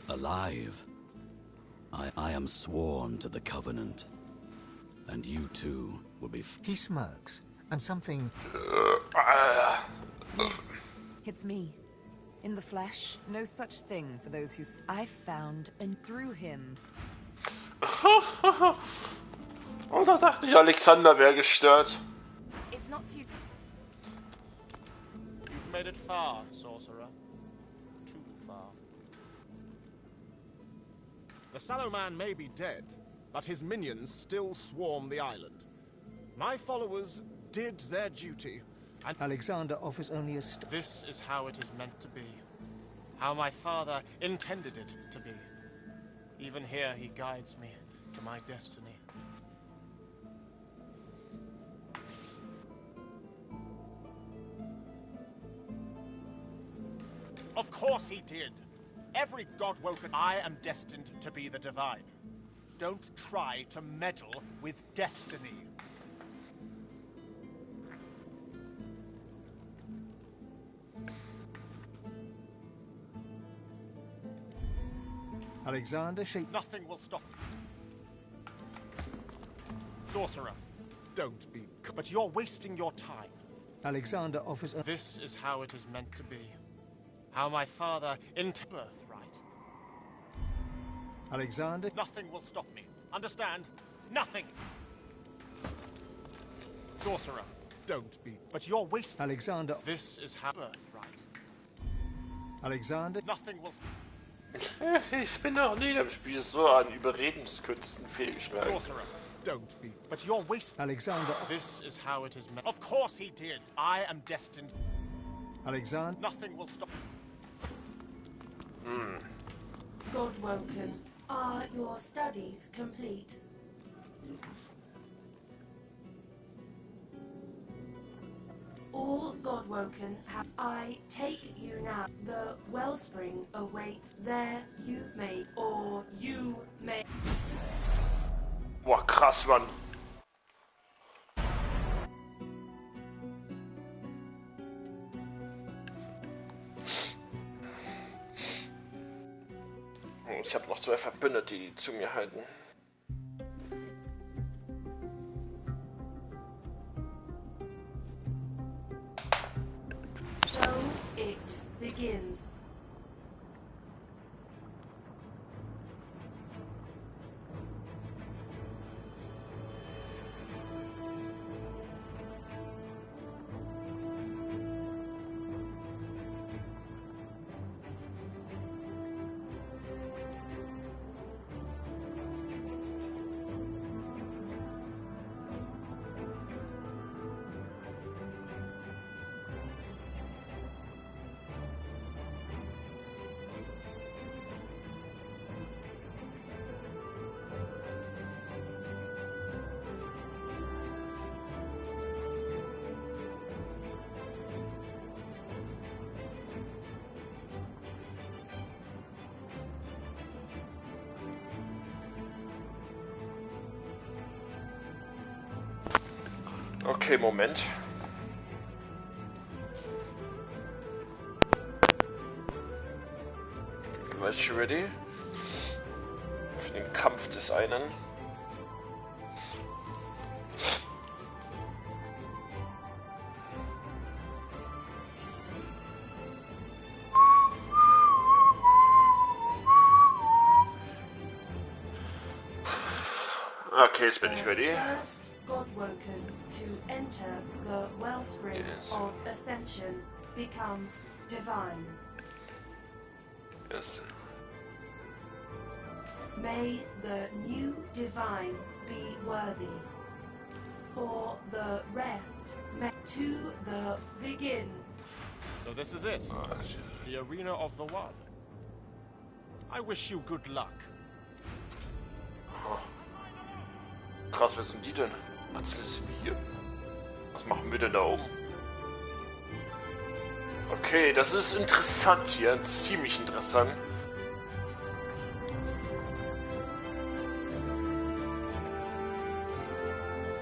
Alive. I am sworn to the Covenant. And you too will be... He smirks, and something... Yes, it's me. In the flesh, no such thing for those who... I found and through him. Und da dachte ich, Alexander wäre gestört. It's not too... You've made it far, sorcerer. Too far. The Sallow Man may be dead, but his minions still swarm the island. My followers did their duty, and Alexander offers only a... This is how it is meant to be. How my father intended it to be. Even here he guides me to my destiny. Of course he did. Every Godwoken, I am destined to be the divine. Don't try to meddle with destiny. Alexander, Nothing will stop. Sorcerer, don't be... But you're wasting your time. Alexander offers a... This is how it is meant to be. How my father into birthright. Alexander... Nothing will stop me. Understand? Nothing! Sorcerer, don't be... But you're wasting... Alexander... This is how... Birthright. Alexander... Nothing will... Ich bin noch nie im Spiel so an Überredungskünsten fehlgeschlagen. Sorcerer, don't be... But you're wasting... Alexander... This is how it is meant... Of course he did! I am destined... Alexander... Nothing will stop... Godwoken, are your studies complete? All Godwoken have... I take you now. The wellspring awaits. There you may... Or you may... Boah, krass, Mann. Ich habe noch 2 Verbündete, die zu mir halten. So it begins. Okay, Moment. Gleich ready. Für den Kampf des einen. Okay, jetzt bin ich ready. Godwoken to enter the wellspring of ascension becomes divine. Yes. May the new divine be worthy. For the rest, to the begin. So this is it. The arena of the one. I wish you good luck. Krass, wer sind die denn? Was ist wir? Was machen wir denn da oben? Okay, das ist interessant hier. Ziemlich interessant.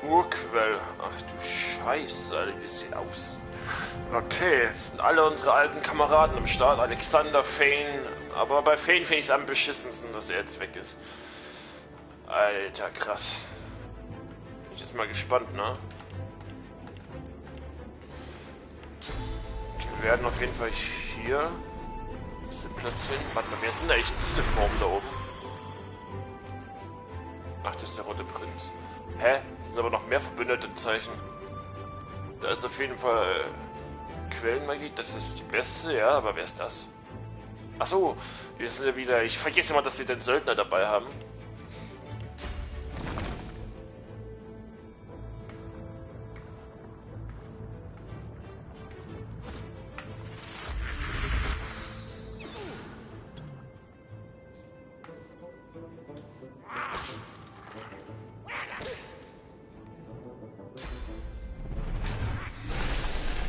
Urquell. Ach du Scheiße, Alter, wie das sieht aus. Okay, es sind alle unsere alten Kameraden am Start. Alexander, Fane. Aber bei Fane finde ich es am beschissensten, dass er jetzt weg ist. Alter, krass. Bin ich jetzt mal gespannt, ne? Okay, wir werden auf jeden Fall hier diese platzieren. Warte mal, wer ist denn eigentlich diese Form da oben? Ach, das ist der rote Prinz. Hä? Das sind aber noch mehr verbündete Zeichen. Da ist auf jeden Fall Quellenmagie, das ist die beste, ja, aber wer ist das? Achso, wir sind ja wieder. Ich vergesse immer, dass sie den Söldner dabei haben.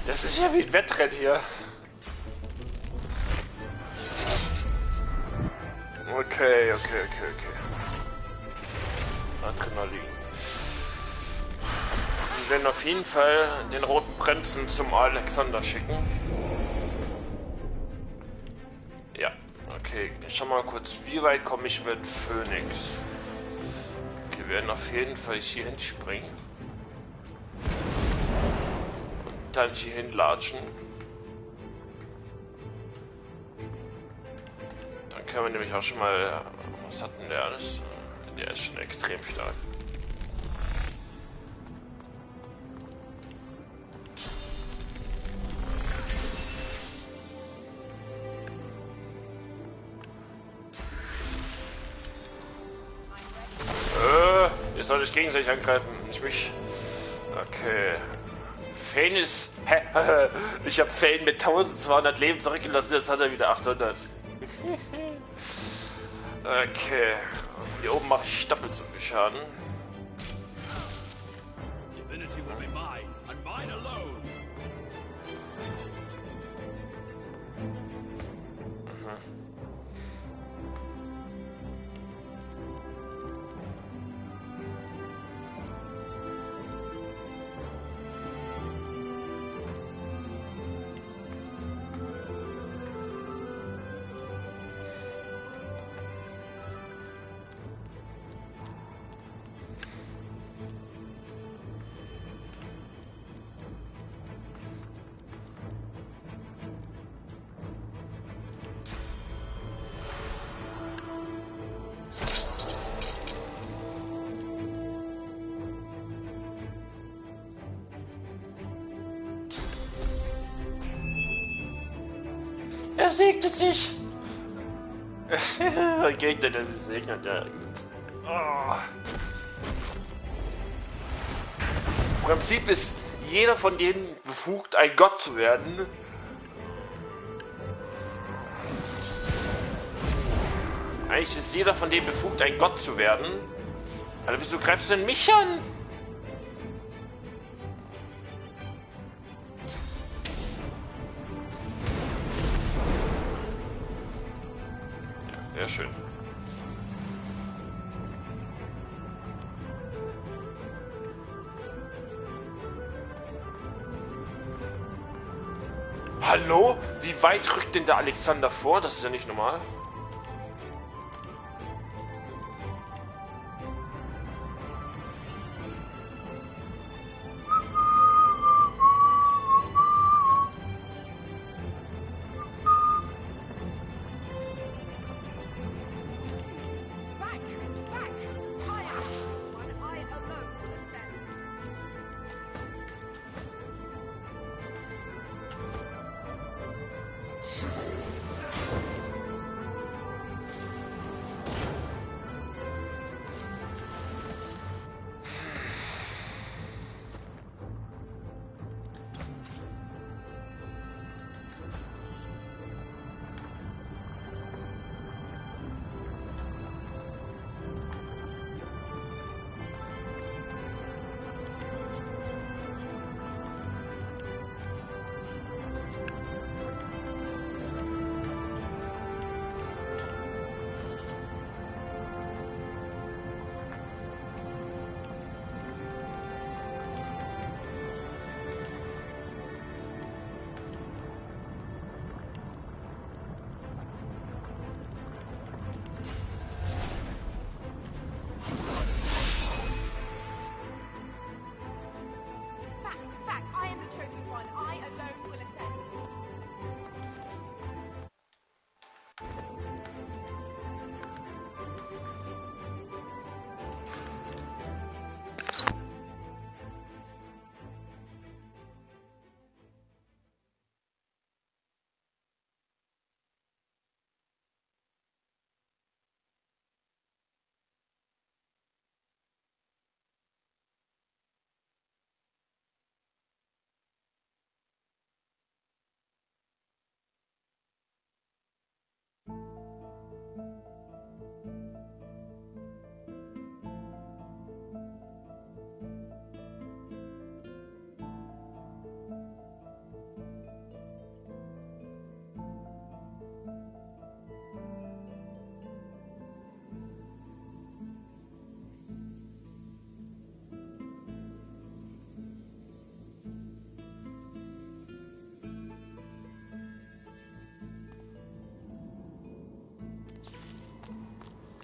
Das ist ja wie ein Wettrennen hier. Okay. Adrenalin. Wir werden auf jeden Fall den roten Prinzen zum Alexander schicken. Ja, Okay, ich schau mal kurz, wie weit komme ich mit Phönix? Okay, wir werden auf jeden Fall hier hinspringen. Und dann hier hinlatschen. Dann können wir nämlich auch schon mal... Was hat denn der alles? Der ist schon extrem stark. Ihr sollt euch gegenseitig angreifen, nicht mich. Okay. Fane ist... Hä? Ich habe Fane mit 1200 Leben zurückgelassen, jetzt hat er wieder 800. Okay. Hier oben mache ich doppelt so viel Schaden. Divinity will be mine, and mine alone. Er segte sich! Gegner, der sich segnet, ja. Oh. Im Prinzip ist jeder von denen befugt, ein Gott zu werden. Eigentlich ist jeder von denen befugt, ein Gott zu werden. Also wieso greifst du denn mich an? Sehr schön. Hallo? Wie weit rückt denn der Alexander vor? Das ist ja nicht normal.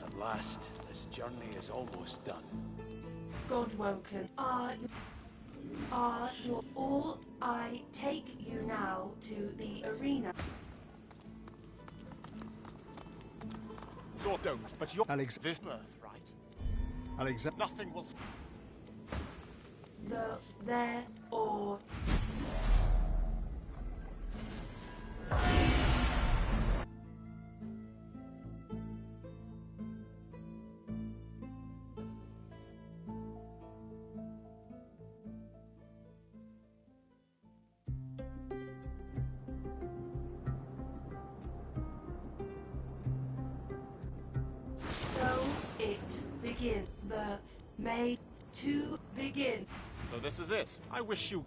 At last, this journey is almost done. Godwoken, are you all? I take you now to the arena. So don't, but you're Alex. this birth, right? Alexander. Nothing will. There or. So it begin. The May to begin. So this is it. I wish you.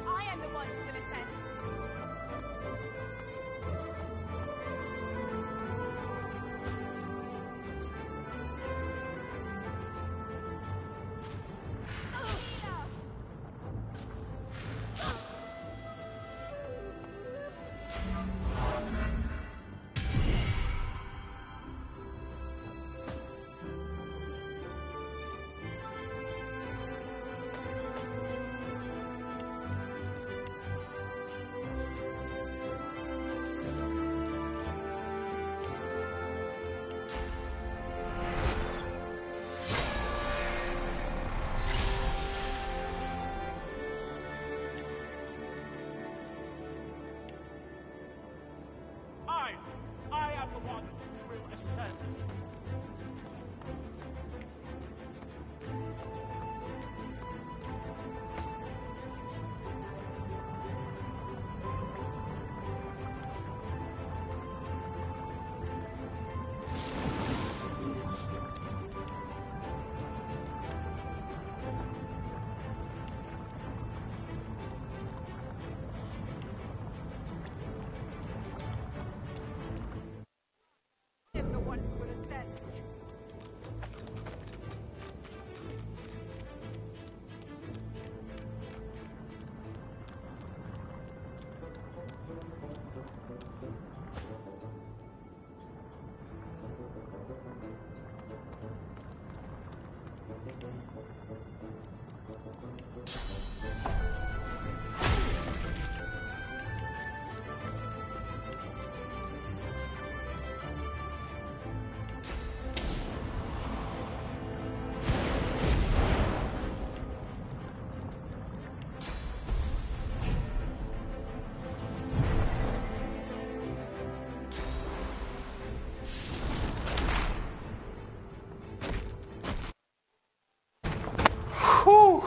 I am the one who will ascend. I am the one who will ascend. I am the one who will ascend. Puh.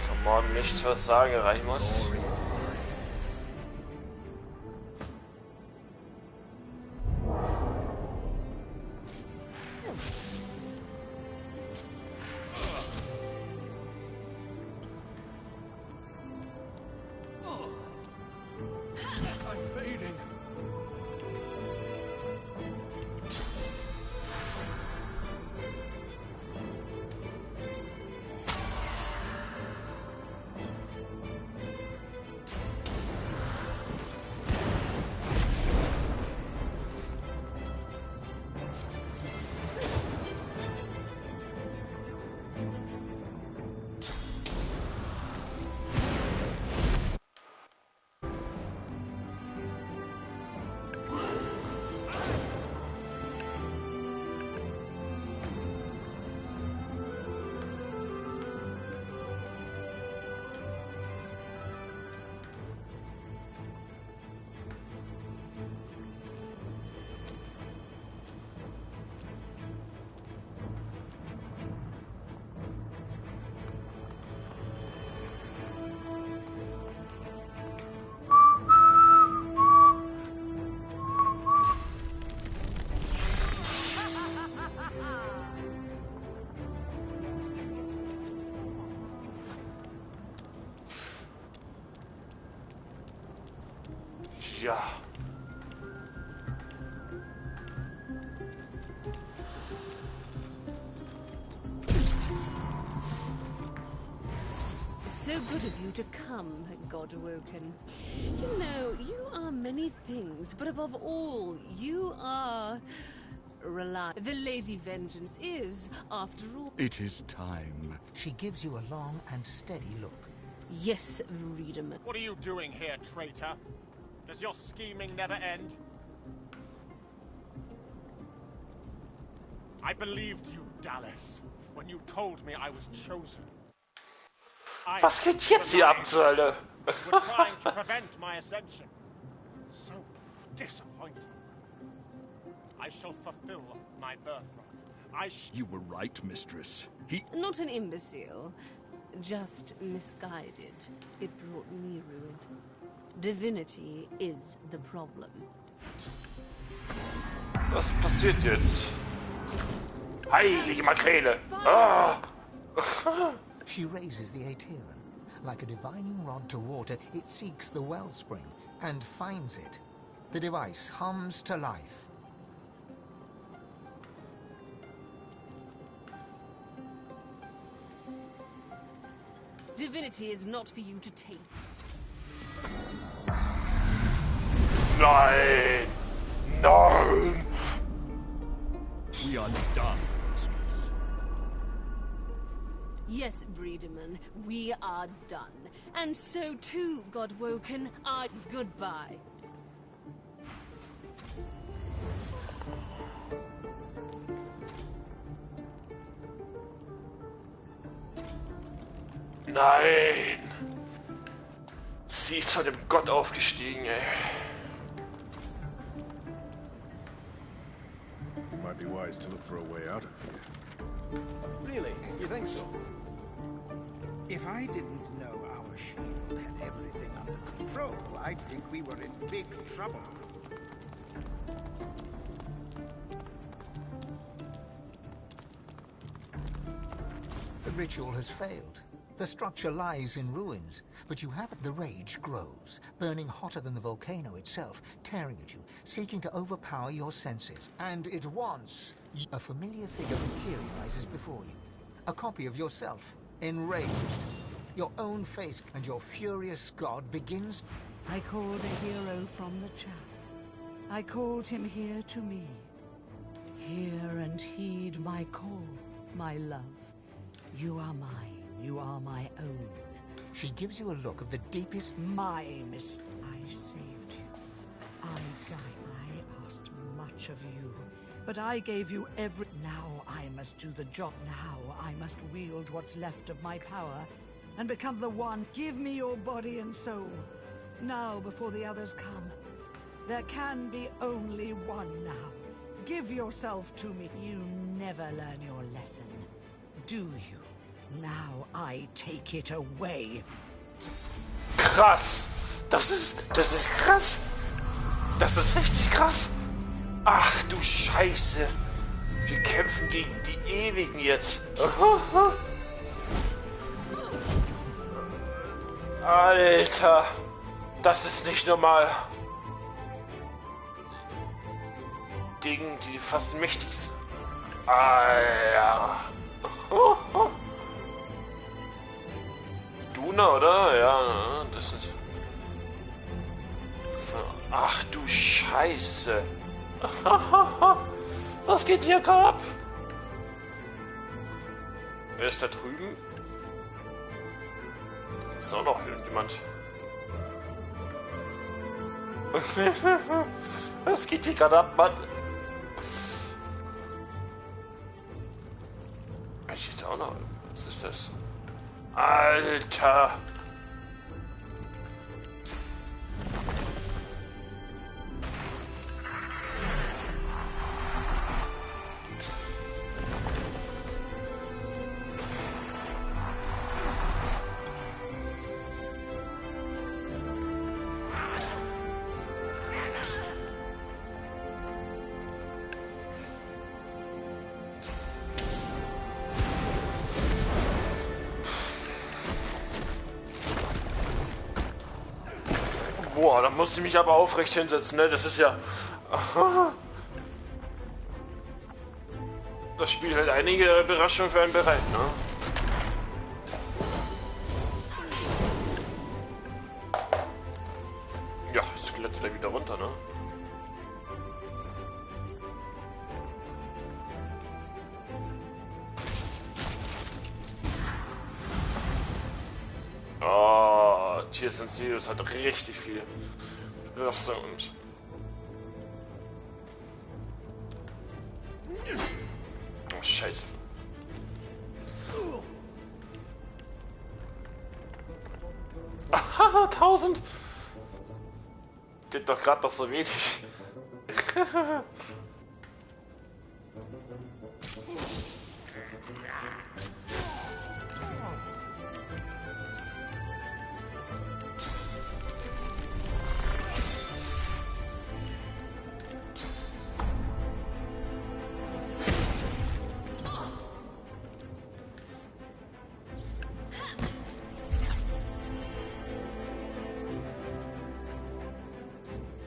Come on, nicht was sagen, rein muss. I'm fading. Ja. So good of you to come, God Awoken. You know, you are many things, but above all, you are... reliable. The Lady Vengeance is, after all... It is time. She gives you a long and steady look. Yes, Wiedemann. What are you doing here, traitor? Does your scheming never end? I believed you, Dallas, when you told me I was chosen. Was geht jetzt hier ab, zur Hölle? You were trying to prevent my ascension. So disappointing. I shall fulfill my birthright. You were right, mistress. Not an imbecile, just misguided. It brought me ruin. Divinity is the problem. Was passiert jetzt? Heilige Makrele! Ah! She raises the Aetherin. Like a divining rod to water, it seeks the wellspring and finds it. The device hums to life. Divinity is not for you to take. Nein! Nein! We are done, mistress. Yes, Wiedemann, we are done. And so too, Godwoken, are goodbye. Nein! Sie ist von dem Gott aufgestiegen, ey. It might be wise to look for a way out of here. Really? You think so? If I didn't know our shield had everything under control, I'd think we were in big trouble. The ritual has failed. The structure lies in ruins, but you have the rage grows, burning hotter than the volcano itself, tearing at you, seeking to overpower your senses. And it wants... A familiar figure materializes before you. A copy of yourself, enraged. Your own face and your furious god begins... I called a hero from the chaff. I called him here to me. Hear and heed my call, my love. You are mine. You are my own. She gives you a look of the deepest... My mistake. I saved you. I asked much of you, but I gave you every... Now I must do the job. Now I must wield what's left of my power and become the one. Give me your body and soul. Now, before the others come. There can be only one now. Give yourself to me. You never learn your lesson, do you? Now I take it away. Krass. Das ist krass. Das ist richtig krass. Ach du Scheiße. Wir kämpfen gegen die Ewigen jetzt. Alter. Das ist nicht normal. Gegen die fast mächtigsten. Alter. Duna, oder? Ja, das ist... Ach du Scheiße. Was geht hier gerade ab? Wer ist da drüben? Ist auch noch irgendjemand. Was geht hier gerade ab, Mann? Ich ist auch noch. Was ist das? Alter! Boah, da musste ich mich aber aufrecht hinsetzen, ne? Das ist ja... Das Spiel hält einige Überraschungen für einen bereit, ne? Ja, jetzt klettert er wieder runter, ne? Oh, Tears and Zeros hat richtig viel Rüstung und... Oh, scheiße. Aha, 1000! Geht doch gerade noch so wenig.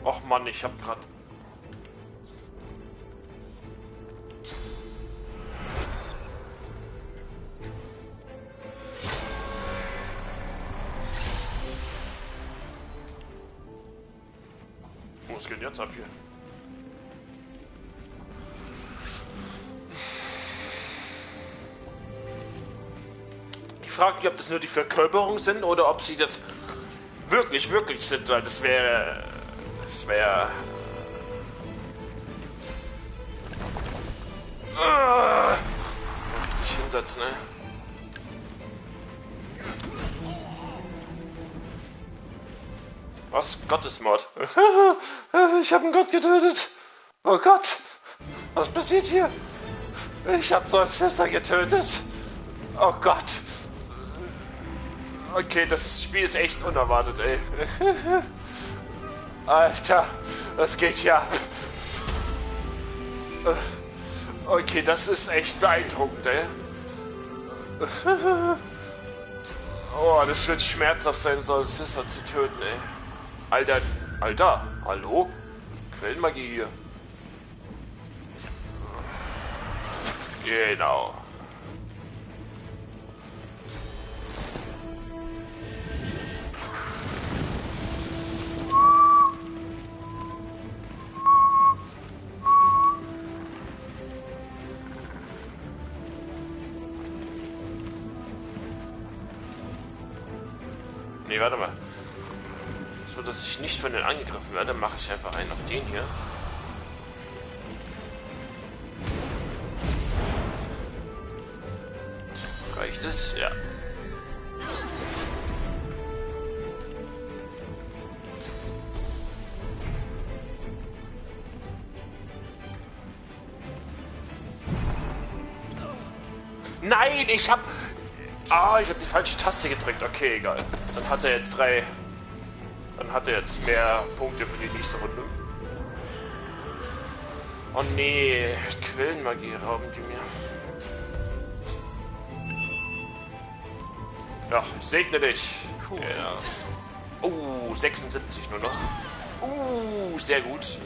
Och Mann, ich hab grad... Was geht jetzt ab hier? Ich frage mich, ob das nur die Verkörperung sind oder ob sie das wirklich sind, weil das wäre... Das wäre... Richtig hinsetzen, ne? Was? Gottesmord. Ich habe einen Gott getötet. Oh Gott. Was passiert hier? Ich habe so eine Sister getötet. Oh Gott. Okay, das Spiel ist echt unerwartet, ey. Alter, was geht hier ab? Okay, das ist echt beeindruckend, ey. Oh, das wird schmerzhaft sein, so eine Sister zu töten, ey. Alter, hallo? Quellenmagie hier. Genau. Nee, warte mal. So, dass ich nicht von denen angegriffen werde, mache ich einfach einen auf den hier. Reicht es? Ja. Nein, ich hab die falsche Taste gedrückt. Okay, egal. Dann hat er jetzt mehr Punkte für die nächste Runde. Oh nee, Quellenmagie rauben die mir. Ja, ich segne dich. Cool. Ja. Oh, 76 nur noch. Sehr gut.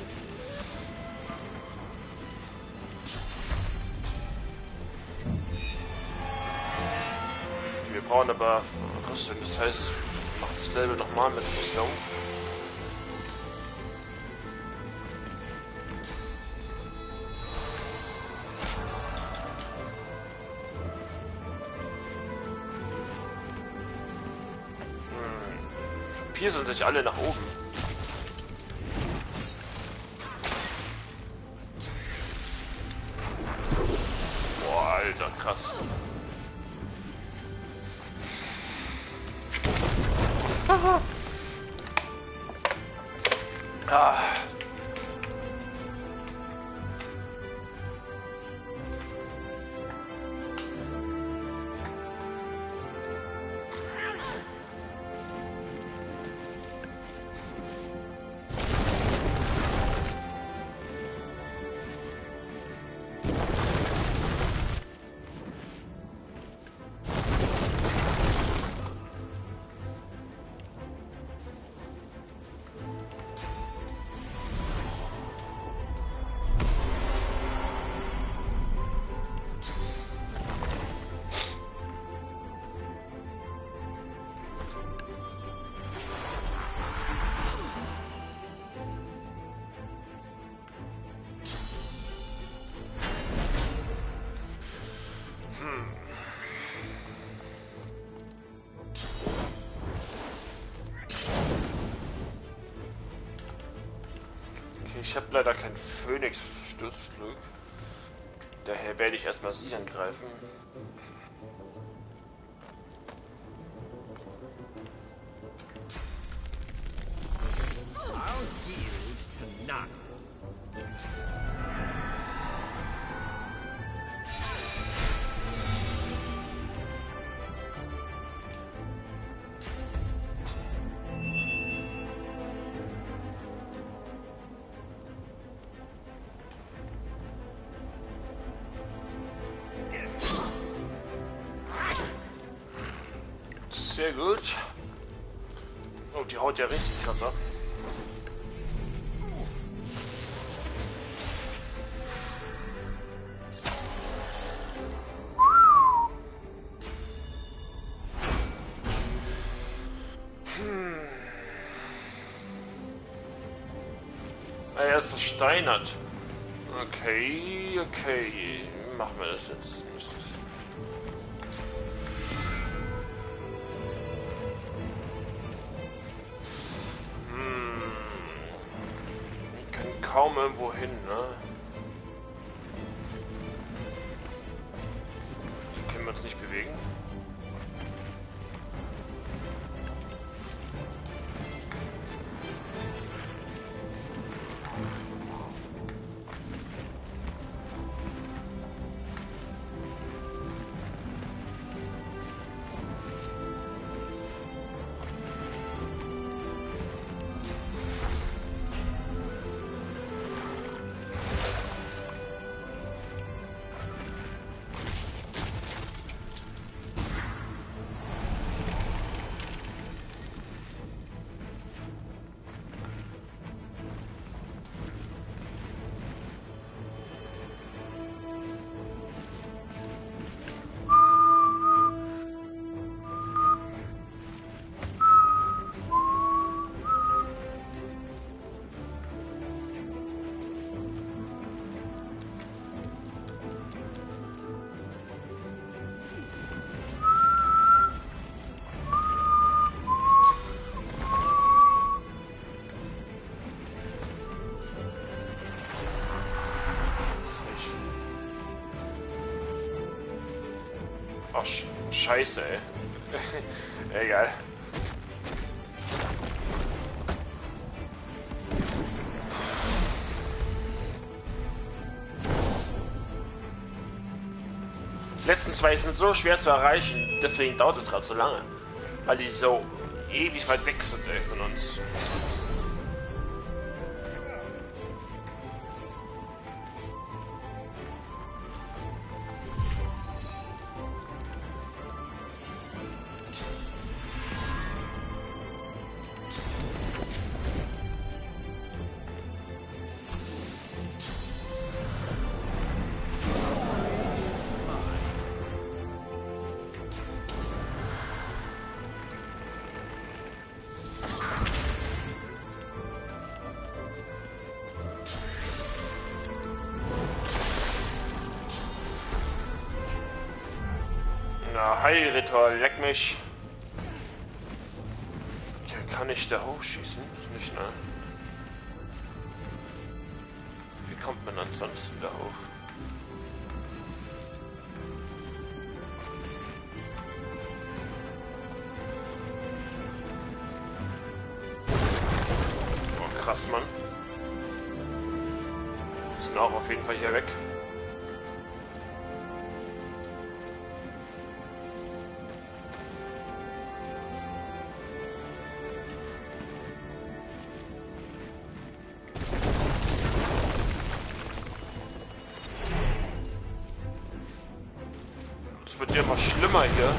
Wir brauchen aber Rüstung, das heißt, ich mache das Level nochmal mit Rüstung. pieseln sich alle nach oben. Boah, Alter, krass. Ah. Ich habe leider kein Phönix-Sturzglück. Daher werde ich erstmal sie angreifen. Sehr gut. Oh, die haut ja richtig krass ab. Er ist versteinert. Okay, okay. Machen wir das jetzt nicht. Kaum irgendwo hin, ne? Können wir uns nicht bewegen? Ach, scheiße, ey. Egal. Die letzten zwei sind so schwer zu erreichen, deswegen dauert es gerade so lange. Weil die so ewig weit weg sind, ey, von uns. Na, Heilritter, leck mich. Kann ich da hochschießen? Nicht, ne? Wie kommt man ansonsten da hoch? Oh, krass, Mann. Sind auch auf jeden Fall hier weg. Es wird ja immer schlimmer hier.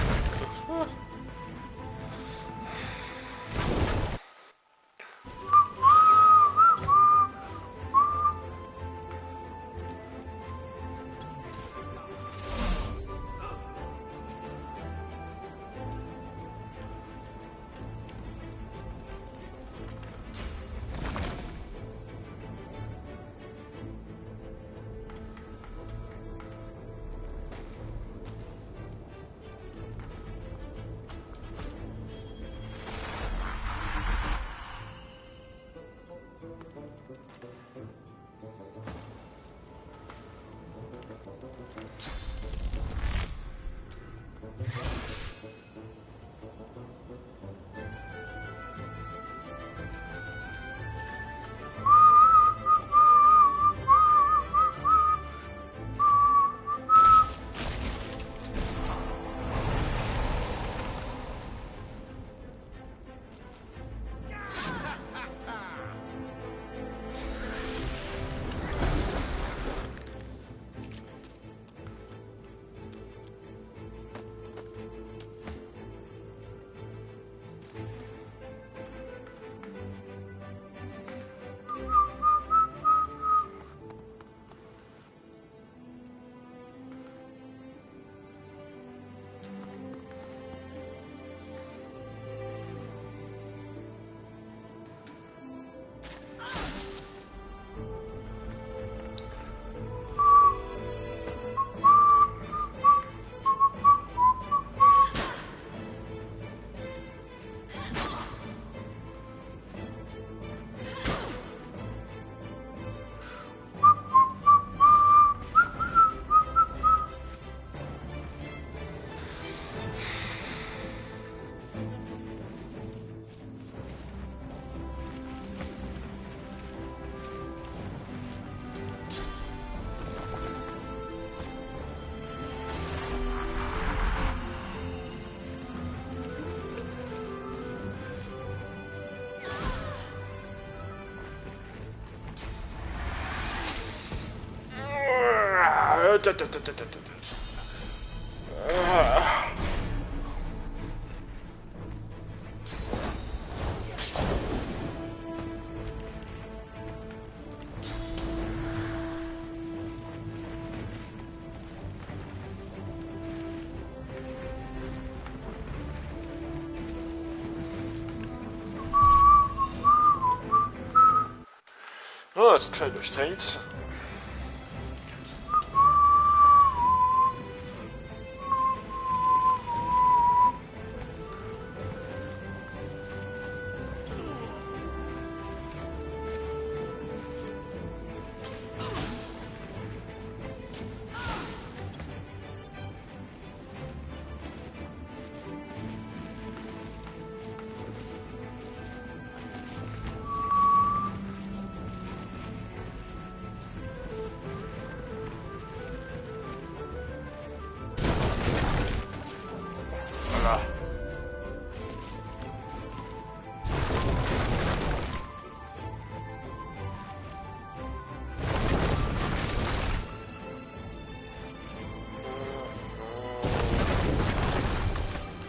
Oh, ist kalt durchdrängt.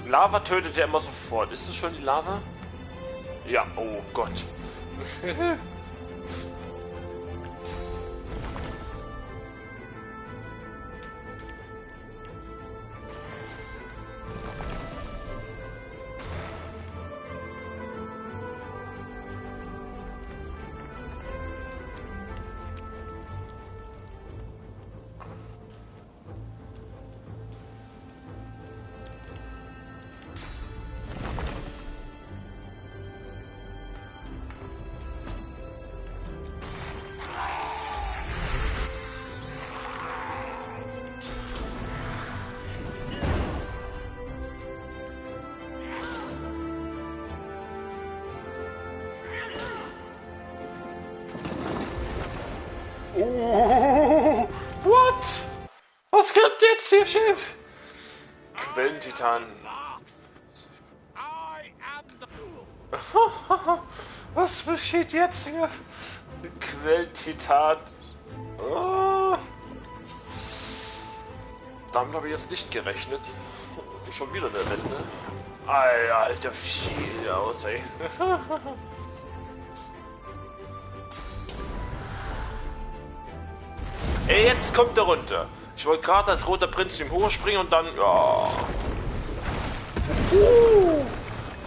Lava tötet er immer sofort. Ist es schon die Lava? Ja, oh Gott. What? Was kommt jetzt hier, Chef? Quellentitan. Was geschieht jetzt hier? Quellentitan. Oh. Damit habe ich jetzt nicht gerechnet. Schon wieder eine Wende. Alter, viel aus, ey. Ey, jetzt kommt er runter. Ich wollte gerade als roter Prinz ihm hochspringen und dann... Ja.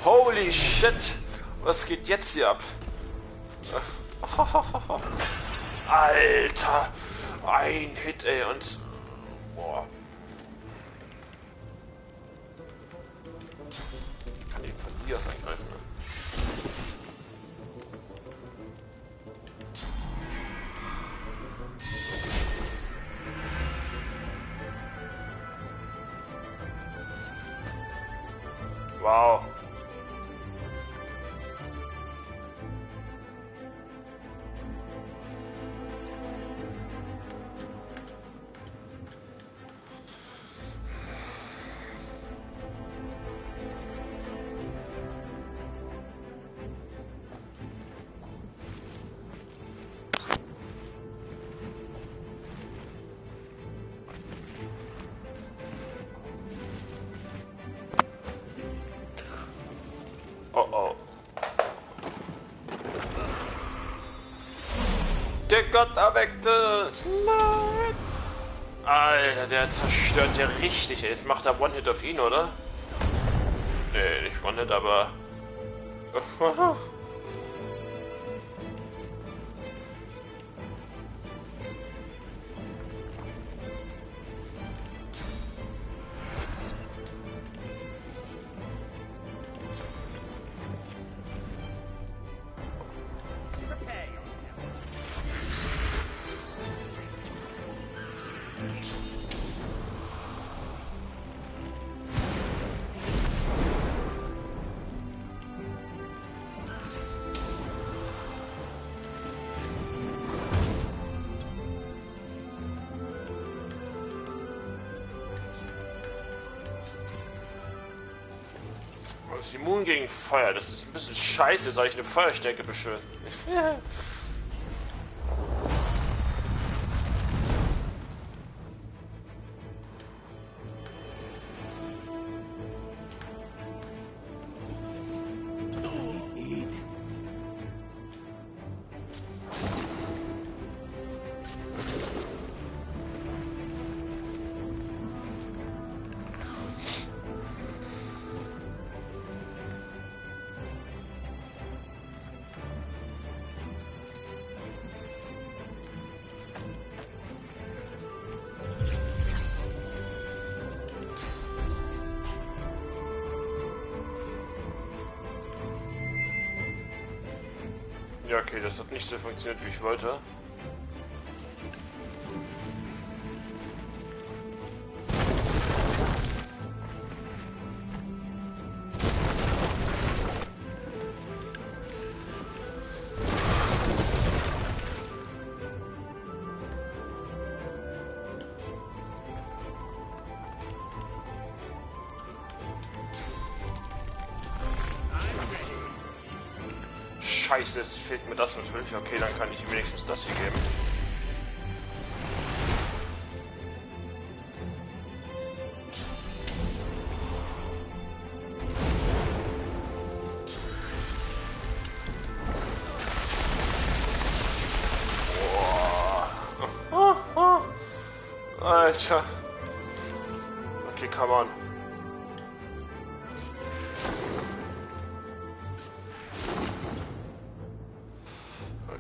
Holy shit. Was geht jetzt hier ab? Alter. Ein Hit, ey. Und... Boah. Kann ihn von hier aus angreifen, ne? Wow. Oh oh. Der Gott erweckte! Nein! Alter, der zerstört ja richtig. Jetzt macht er One-Hit auf ihn, oder? Nee, nicht One-Hit, aber... Immun gegen Feuer, das ist ein bisschen scheiße, soll ich eine Feuerstärke beschwören? Ja, okay, das hat nicht so funktioniert, wie ich wollte. Scheiße, es fehlt mir das natürlich. Okay, dann kann ich wenigstens das hier geben. Boah. Alter. Okay, come on.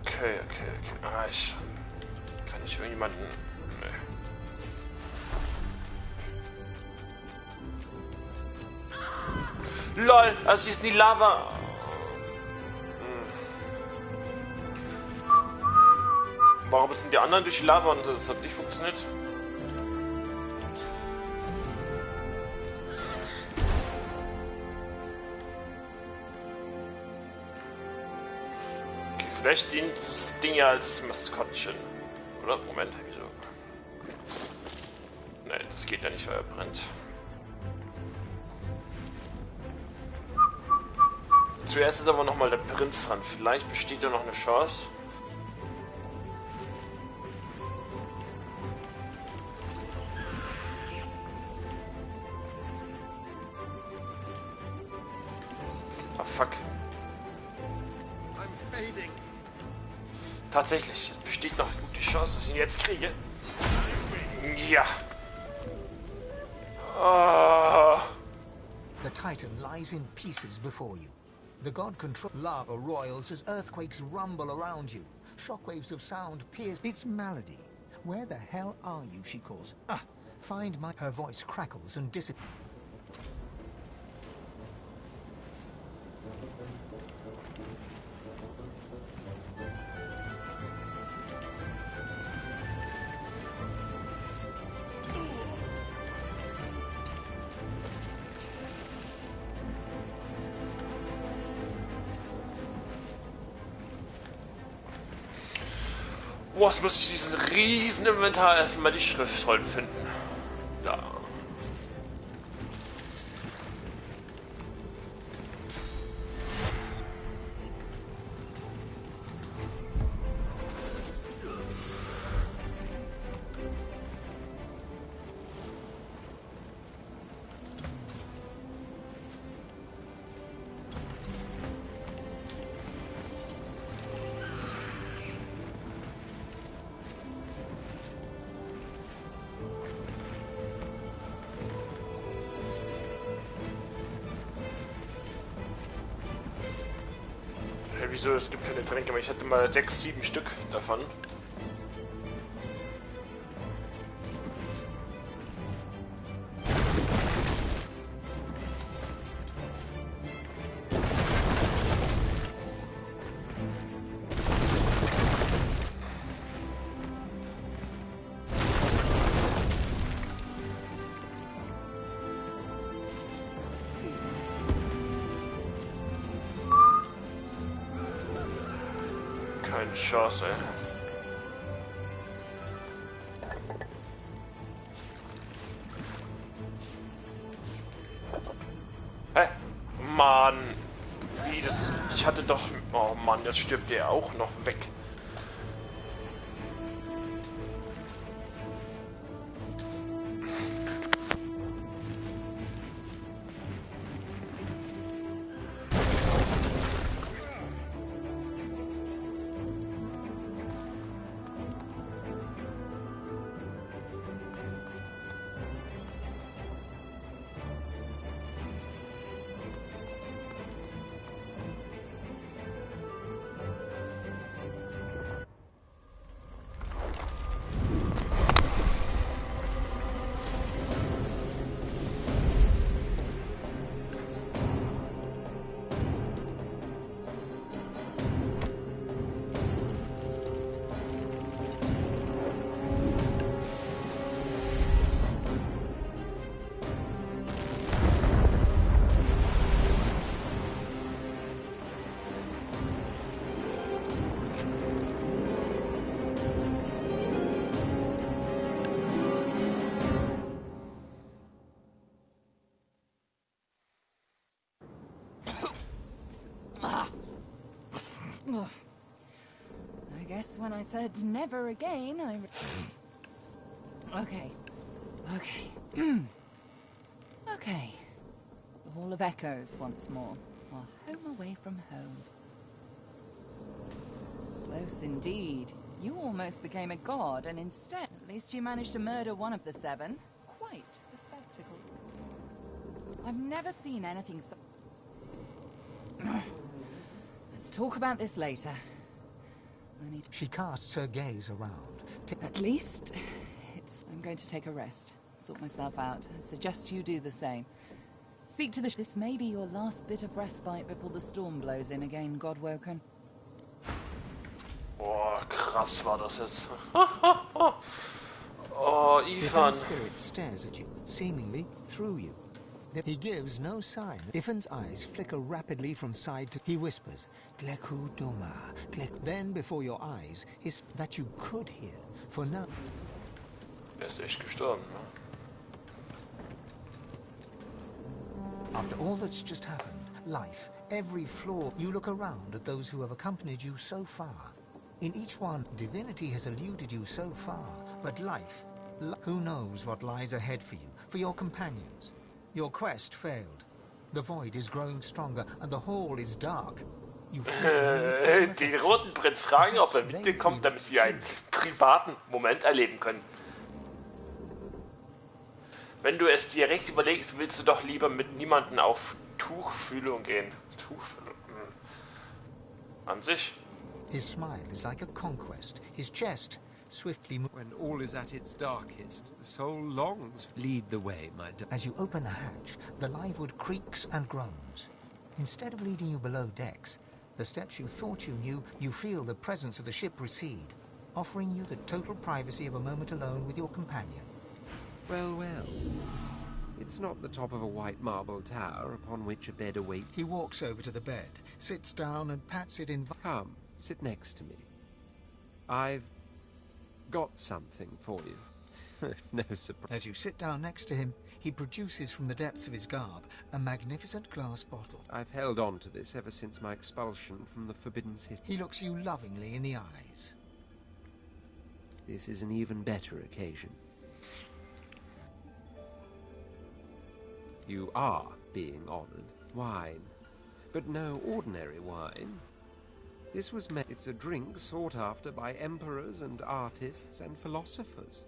Okay. Ah, kann ich irgendjemanden... Nee. LOL, also sie ist in die Lava. Warum sind die anderen durch die Lava und das hat nicht funktioniert? Vielleicht dient das Ding ja als Maskottchen. Oder? Moment, wieso? Ne, das geht ja nicht, weil er brennt. Zuerst ist aber nochmal der Prinz dran. Vielleicht besteht ja noch eine Chance. Ah, fuck. Tatsächlich, es besteht noch gut die Chance, dass ich ihn jetzt kriege. Ja. The Titan lies in pieces before you. The god controls lava roils as earthquakes rumble around you. Shockwaves of sound pierce its malady. Where the hell are you, she calls. Ah, find my... Her voice crackles and disappears. Boah, jetzt muss ich diesen riesen Inventar erstmal die Schriftrollen finden. Da. Wieso? Es gibt keine Tränke mehr. Ich hatte mal 6, 7 Stück davon. Keine Chance, ey. Hä? Mann. Wie das... Ich hatte doch... Oh Mann, jetzt stirbt der auch noch weg. I guess when I said never again, Okay. Okay. The Hall of Echoes once more. Our home away from home. Close indeed. You almost became a god, and instead, at least you managed to murder one of the 7. Quite the spectacle. I've never seen anything so... Let's talk about this later. She casts her gaze around. At least, I'm going to take a rest. Sort myself out. I suggest you do the same. Speak to the... This may be your last bit of respite before the storm blows in again, Godwoken. Boah, krass war das jetzt. Oh, Ivan. The spirit stares at you, seemingly through you. He gives no sign. Ifan's eyes flicker rapidly from side to... He whispers, Gleku Doma, Glek. Then before your eyes, that you could hear, For now... Er ist echt gestorben, ne? After all that's just happened, life, every flaw, you look around at those who have accompanied you so far. In each one, Divinity has eluded you so far, but life, who knows what lies ahead for you, for your companions. Your quest failed. The void is growing stronger, and the hall is dark. You Den Roten Prinz fragen, ob er mitkommt, damit sie einen privaten Moment erleben können. Wenn du es dir recht überlegst, willst du doch lieber mit niemandem auf Tuchfühlung gehen. Tuchfühlung. An sich. His smile is like a conquest. His chest swiftly moves. When all is at its darkest, the soul longs. Lead the way, my As you open the hatch, the live wood creaks and groans. Instead of leading you below decks, the steps you thought you knew, you feel the presence of the ship recede, offering you the total privacy of a moment alone with your companion. Well, well. It's not the top of a white marble tower upon which a bed awaits. He walks over to the bed, sits down and pats it in... Come, sit next to me. I've got something for you. No surprise. As you sit down next to him, he produces from the depths of his garb a magnificent glass bottle. I've held on to this ever since my expulsion from the Forbidden City. He looks you lovingly in the eyes. This is an even better occasion. You are being honored. Wine. But no ordinary wine. This was meant. It's a drink sought after by emperors and artists and philosophers.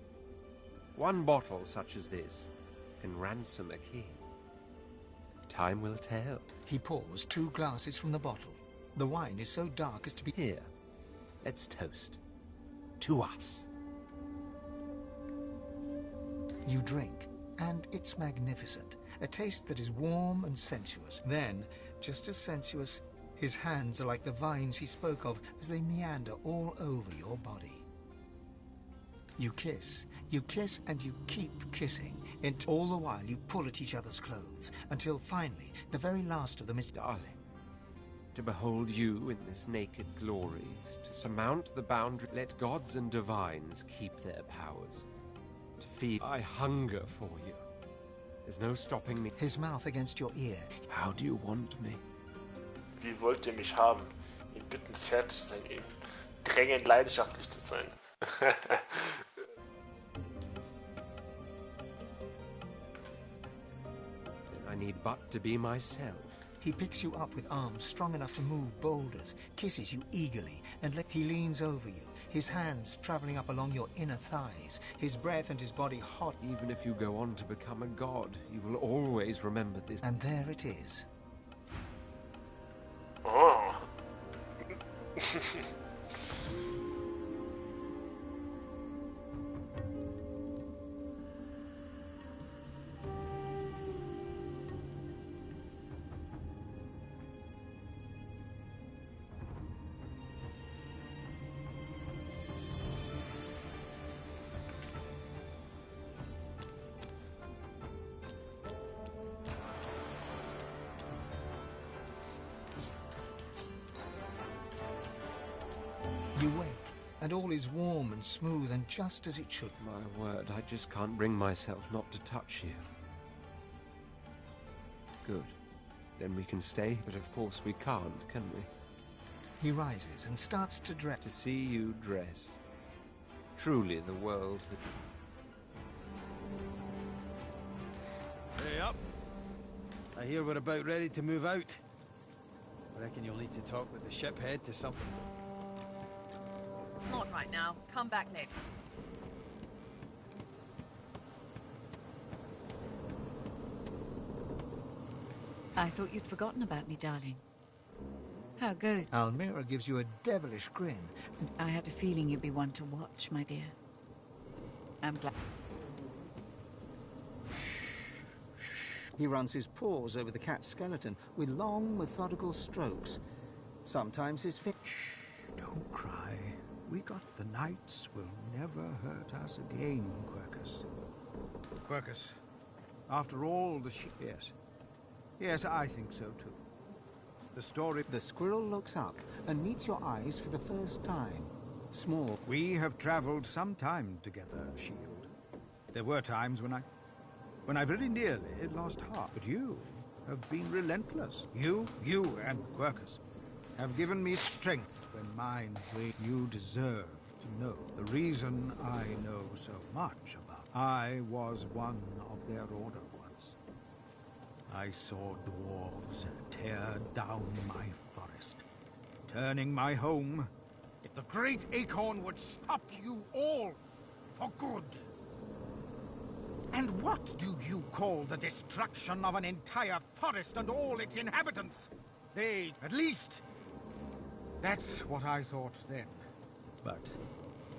One bottle such as this can ransom a king. Time will tell. He pours 2 glasses from the bottle. The wine is so dark as to be... Here, let's toast. To us. You drink, and it's magnificent. A taste that is warm and sensuous. Then, just as sensuous, his hands are like the vines he spoke of as they meander all over your body. You kiss, and you keep kissing, and all the while you pull at each other's clothes, until finally, the very last of them is... Darling, to behold you in this naked glory, to surmount the boundary, let gods and divines keep their powers. To feed, I hunger for you. There's no stopping me. His mouth against your ear. How do you want me? Wie wollt ihr mich haben? Ihn bitten, zärtlich sein, ihn drängen, leidenschaftlich zu sein. I need but to be myself. He picks you up with arms strong enough to move boulders, kisses you eagerly, and he leans over you, his hands traveling up along your inner thighs, his breath and his body hot. Even if you go on to become a god, you will always remember this. And there it is. Oh. You wake, and all is warm and smooth and just as it should. My word, I just can't bring myself not to touch you. Good. Then we can stay, but of course we can't, can we? He rises and starts to dress. To see you dress. Truly the world that... Hey up. I hear we're about ready to move out. I reckon you'll need to talk with the ship head to something. Not right now. Come back later. I thought you'd forgotten about me, darling. How goes? Almira gives you a devilish grin. I had a feeling you'd be one to watch, my dear. I'm glad. He runs his paws over the cat's skeleton with long, methodical strokes. Sometimes his finger... Don't cry. We got the knights will never hurt us again, Quercus. Quercus, after all the Yes. Yes, I think so too. The story... The squirrel looks up and meets your eyes for the first time. Small. We have traveled some time together, Shield. There were times when I very nearly lost heart. But you have been relentless. You and Quercus have given me strength when mine weak. You deserve to know the reason I know so much about. I was one of their order once. I saw dwarves tear down my forest, turning my home. The great acorn would stop you all for good. And what do you call the destruction of an entire forest and all its inhabitants? They, at least, that's what I thought then. But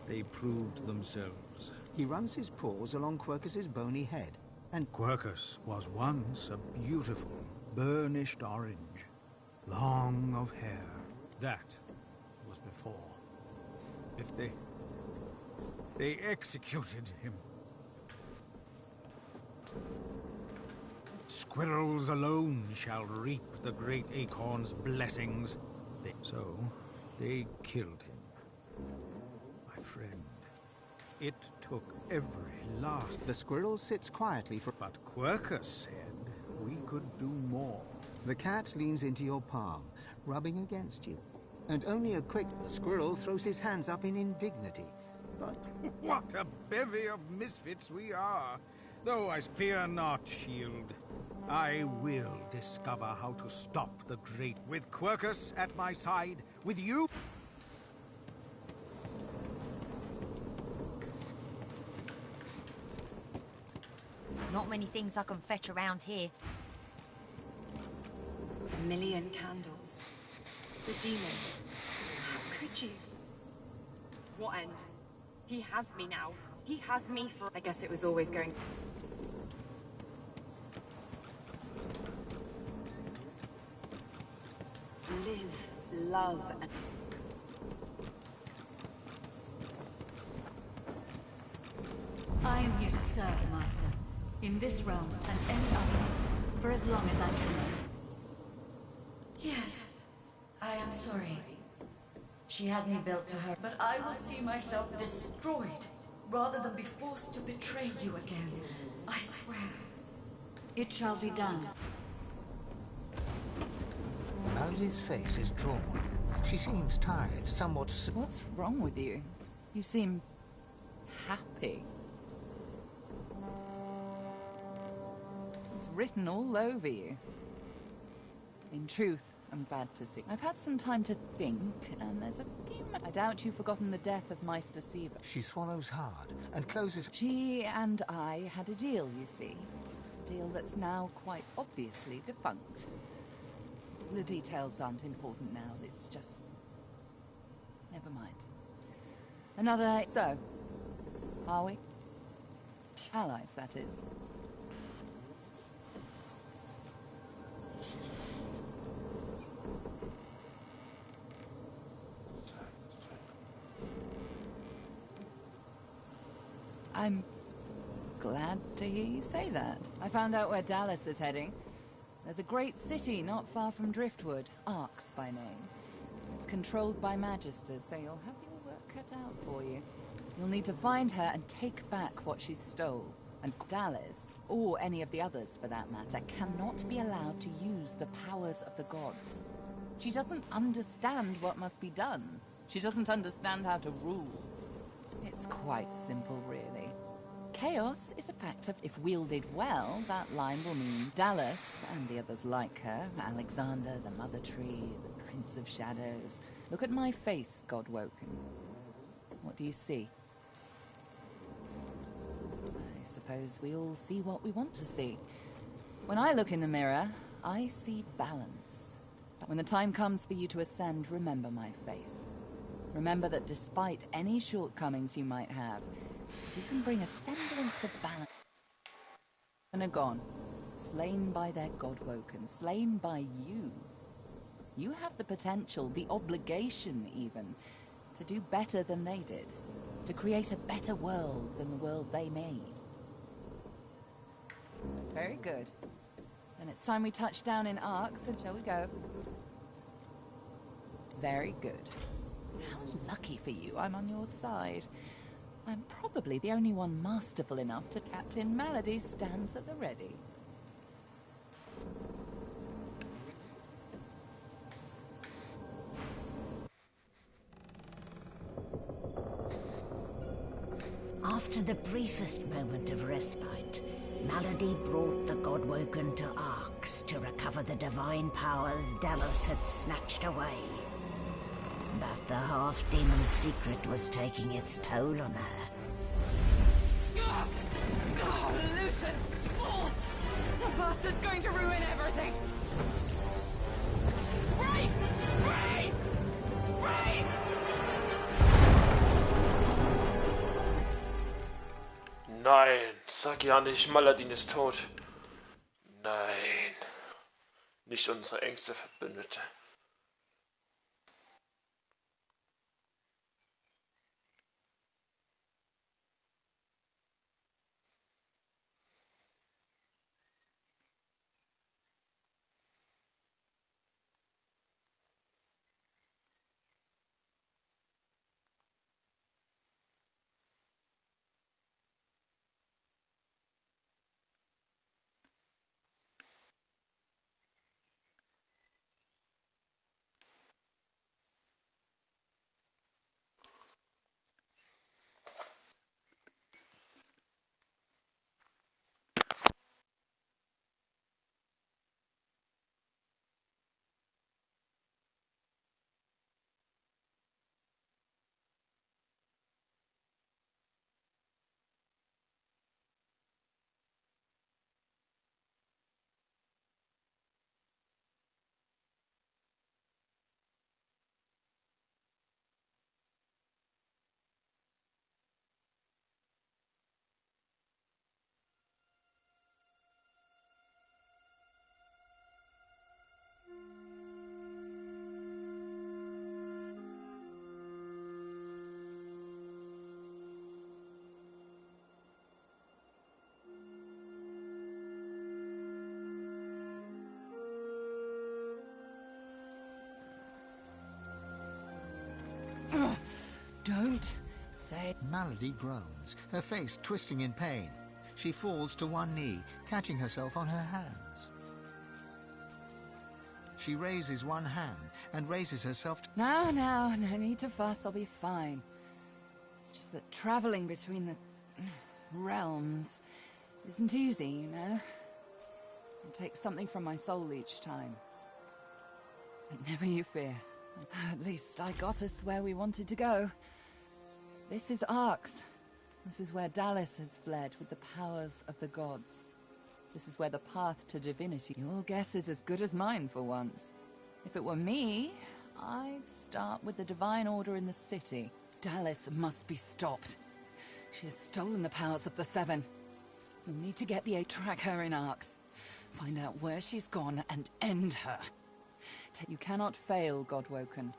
they proved themselves. He runs his paws along Quercus's bony head, and Quercus was once a beautiful, burnished orange, long of hair. That was before. If they executed him. Squirrels alone shall reap the great acorn's blessings. So they killed him. My friend. It took every last... The squirrel sits quietly for... But Quercus said we could do more. The cat leans into your palm, rubbing against you. And only a quick... The squirrel throws his hands up in indignity. But... What a bevy of misfits we are! Though I fear not, Shield. I will discover how to stop the great... With Quercus at my side, with you... Not many things I can fetch around here. A million candles. The demon. How could you? What end? He has me now. He has me for... I guess it was always going... Live, love, and... I am here to serve, Master. In this realm and any other, for as long as I can. Yes, I am sorry. She had me built to her, but I will see myself destroyed, rather than be forced to betray you again. I swear. It shall be done. Melody's face is drawn. She seems tired, somewhat... What's wrong with you? You seem... happy. It's written all over you. In truth, I'm glad to see. I've had some time to think, and there's a few... I doubt you've forgotten the death of Meister Siva. She swallows hard and closes... She and I had a deal, you see. A deal that's now quite obviously defunct. The details aren't important now, it's just... Never mind. Another... So, are we? Allies, that is. I'm glad to hear you say that. I found out where Dallas is heading. There's a great city not far from Driftwood, Arx by name. It's controlled by Magisters, so you'll have your work cut out for you. You'll need to find her and take back what she stole. And Dallas, or any of the others for that matter, cannot be allowed to use the powers of the gods. She doesn't understand what must be done. She doesn't understand how to rule. It's quite simple, really. Chaos is a fact of, if wielded well, that line will mean Dallas and the others like her, Alexander, the Mother Tree, the Prince of Shadows. Look at my face, Godwoken. What do you see? I suppose we all see what we want to see. When I look in the mirror, I see balance. When the time comes for you to ascend, remember my face. Remember that despite any shortcomings you might have, you can bring a semblance of balance. And are gone, slain by their Godwoken, slain by you. You have the potential, the obligation even, to do better than they did. To create a better world than the world they made. Very good. Then it's time we touch down in Arx, and shall we go? Very good. How lucky for you I'm on your side. I'm probably the only one masterful enough to... Captain Malady stands at the ready. After the briefest moment of respite, Malady brought the Godwoken to Arx to recover the divine powers Dallas had snatched away. But the half-demon's secret was taking its toll on her. Lucius! Fools! The bastard's going to ruin everything! Brace! Brace! Brace! Nein, sag ja nicht, Maladin ist tot. Nein. Nicht unsere engste Verbündete. Don't say... Malady groans, her face twisting in pain. She falls to one knee, catching herself on her hands. She raises one hand and raises herself to... No need to fuss, I'll be fine. It's just that traveling between the realms isn't easy, you know? It takes something from my soul each time. But never you fear. At least I got us where we wanted to go. This is Arx. This is where Dallas has fled with the powers of the gods. This is where the path to divinity... Your guess is as good as mine for once. If it were me, I'd start with the divine order in the city. Dallas must be stopped. She has stolen the powers of the Seven. You'll need to get the track her in Arx. Find out where she's gone and end her. You cannot fail, Godwoken.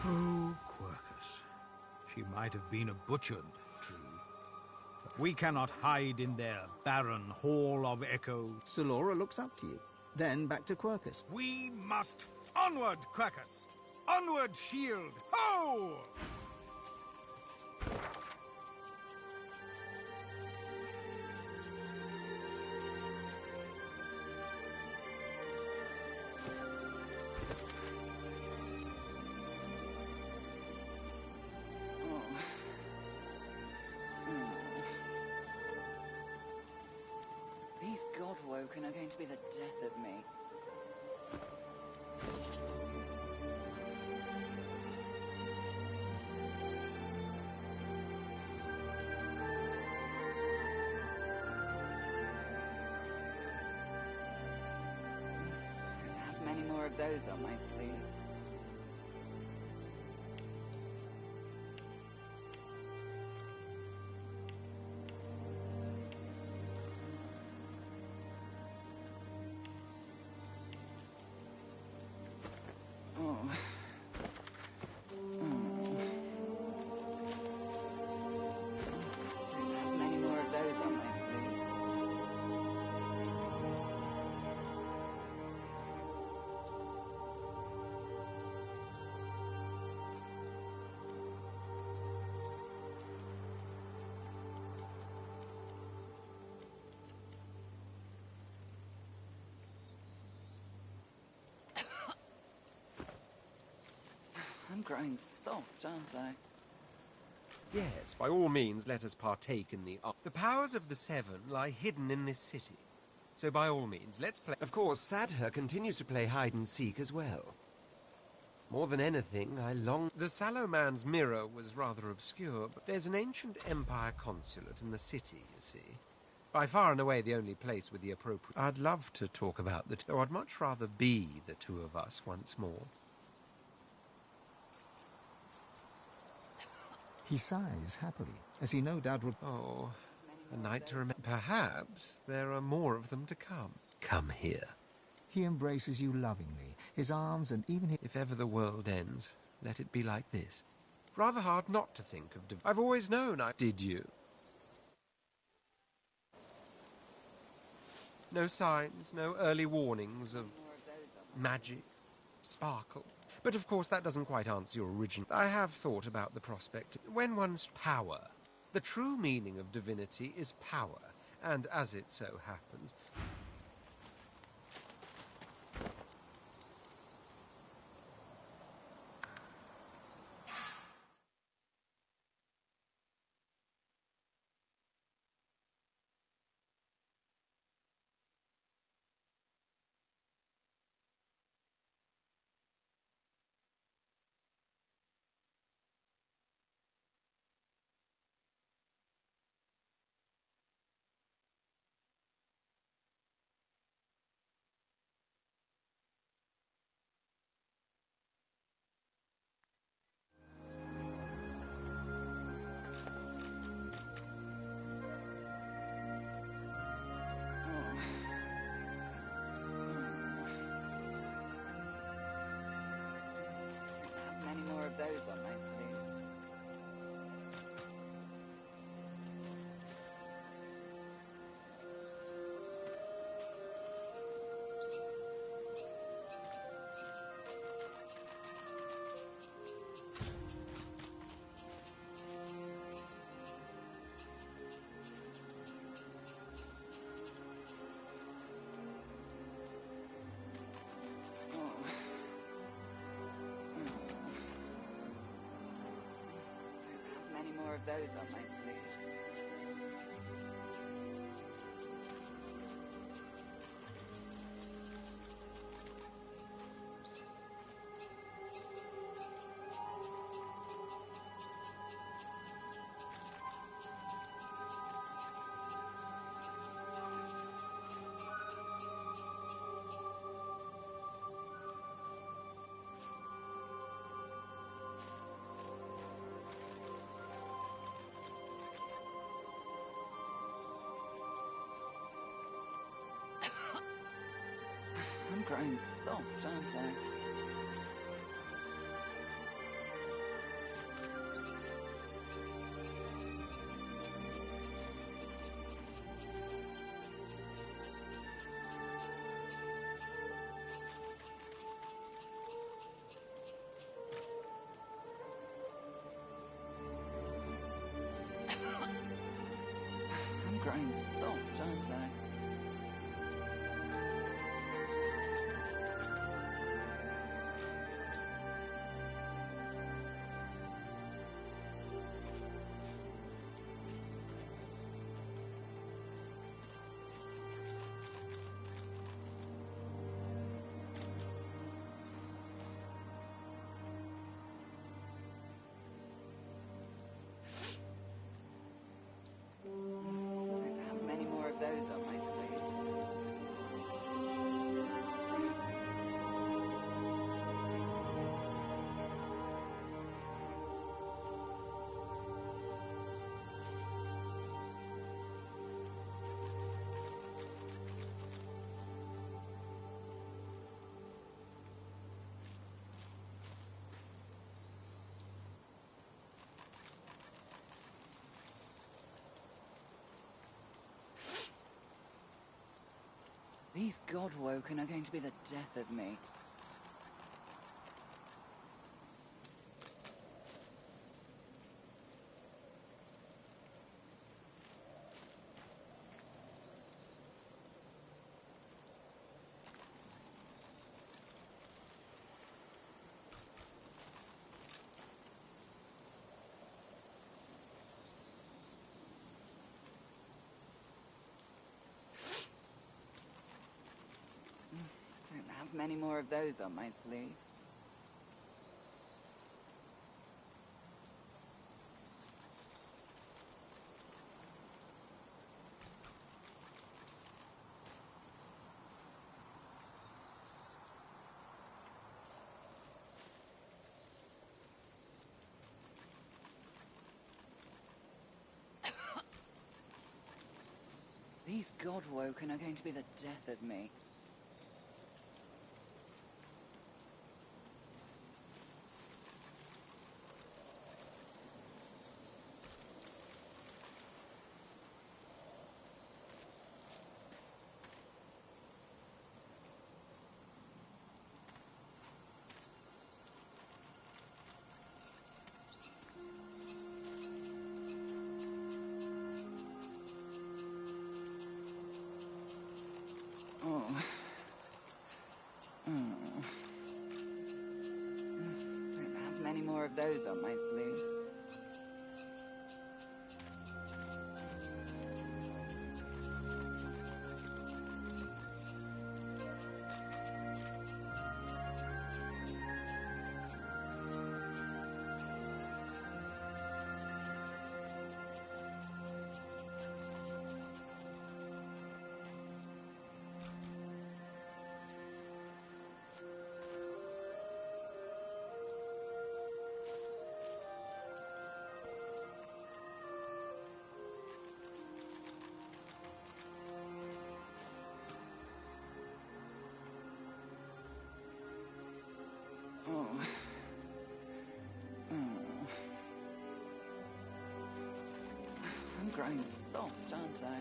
Oh, Quercus. She might have been a butchered, true. But we cannot hide in their barren hall of echoes. Solora looks up to you, then back to Quercus. We must onward, Quercus! Onward, shield! Ho! These Godwoken are going to be the death of me. Don't have many more of those on my sleeve. growing soft, aren't I? Yes, by all means, let us partake in the art. The powers of the Seven lie hidden in this city. So by all means, let's play. Of course, Sadher continues to play hide-and-seek as well. More than anything, I long... The Sallow Man's mirror was rather obscure, but there's an ancient Empire consulate in the city, you see. By far and away the only place with the appropriate... I'd love to talk about the two, though I'd much rather be the two of us once more. He sighs happily, as he no doubt... Oh, a night to remember. Perhaps there are more of them to come. Come here. He embraces you lovingly, his arms and even his... If ever the world ends, let it be like this. Rather hard not to think of... I've always known I... Did you? No signs, no early warnings of magic, sparkle. But of course that doesn't quite answer your original... I have thought about the prospect. When one's power... The true meaning of divinity is power, and as it so happens... Those on my sleeve. More of those on my sleeve. I'm growing soft, aren't I? I'm growing soft, aren't I? Those on my sleeve. These Godwoken are going to be the death of me. have many more of those on my sleeve. These Godwoken are going to be the death of me. Don't have many more of those on my sleeve. I'm growing soft, aren't I?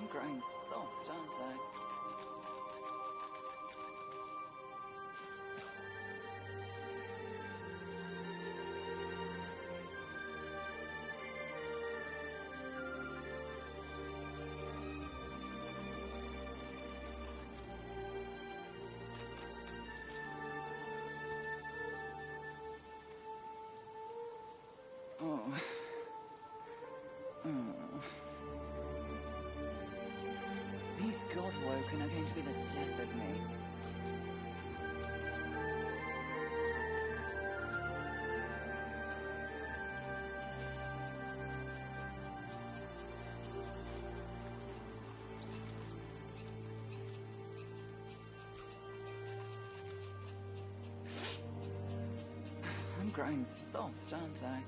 I'm growing soft, aren't I? These Godwoken are going to be the death of me. I'm growing soft, aren't I?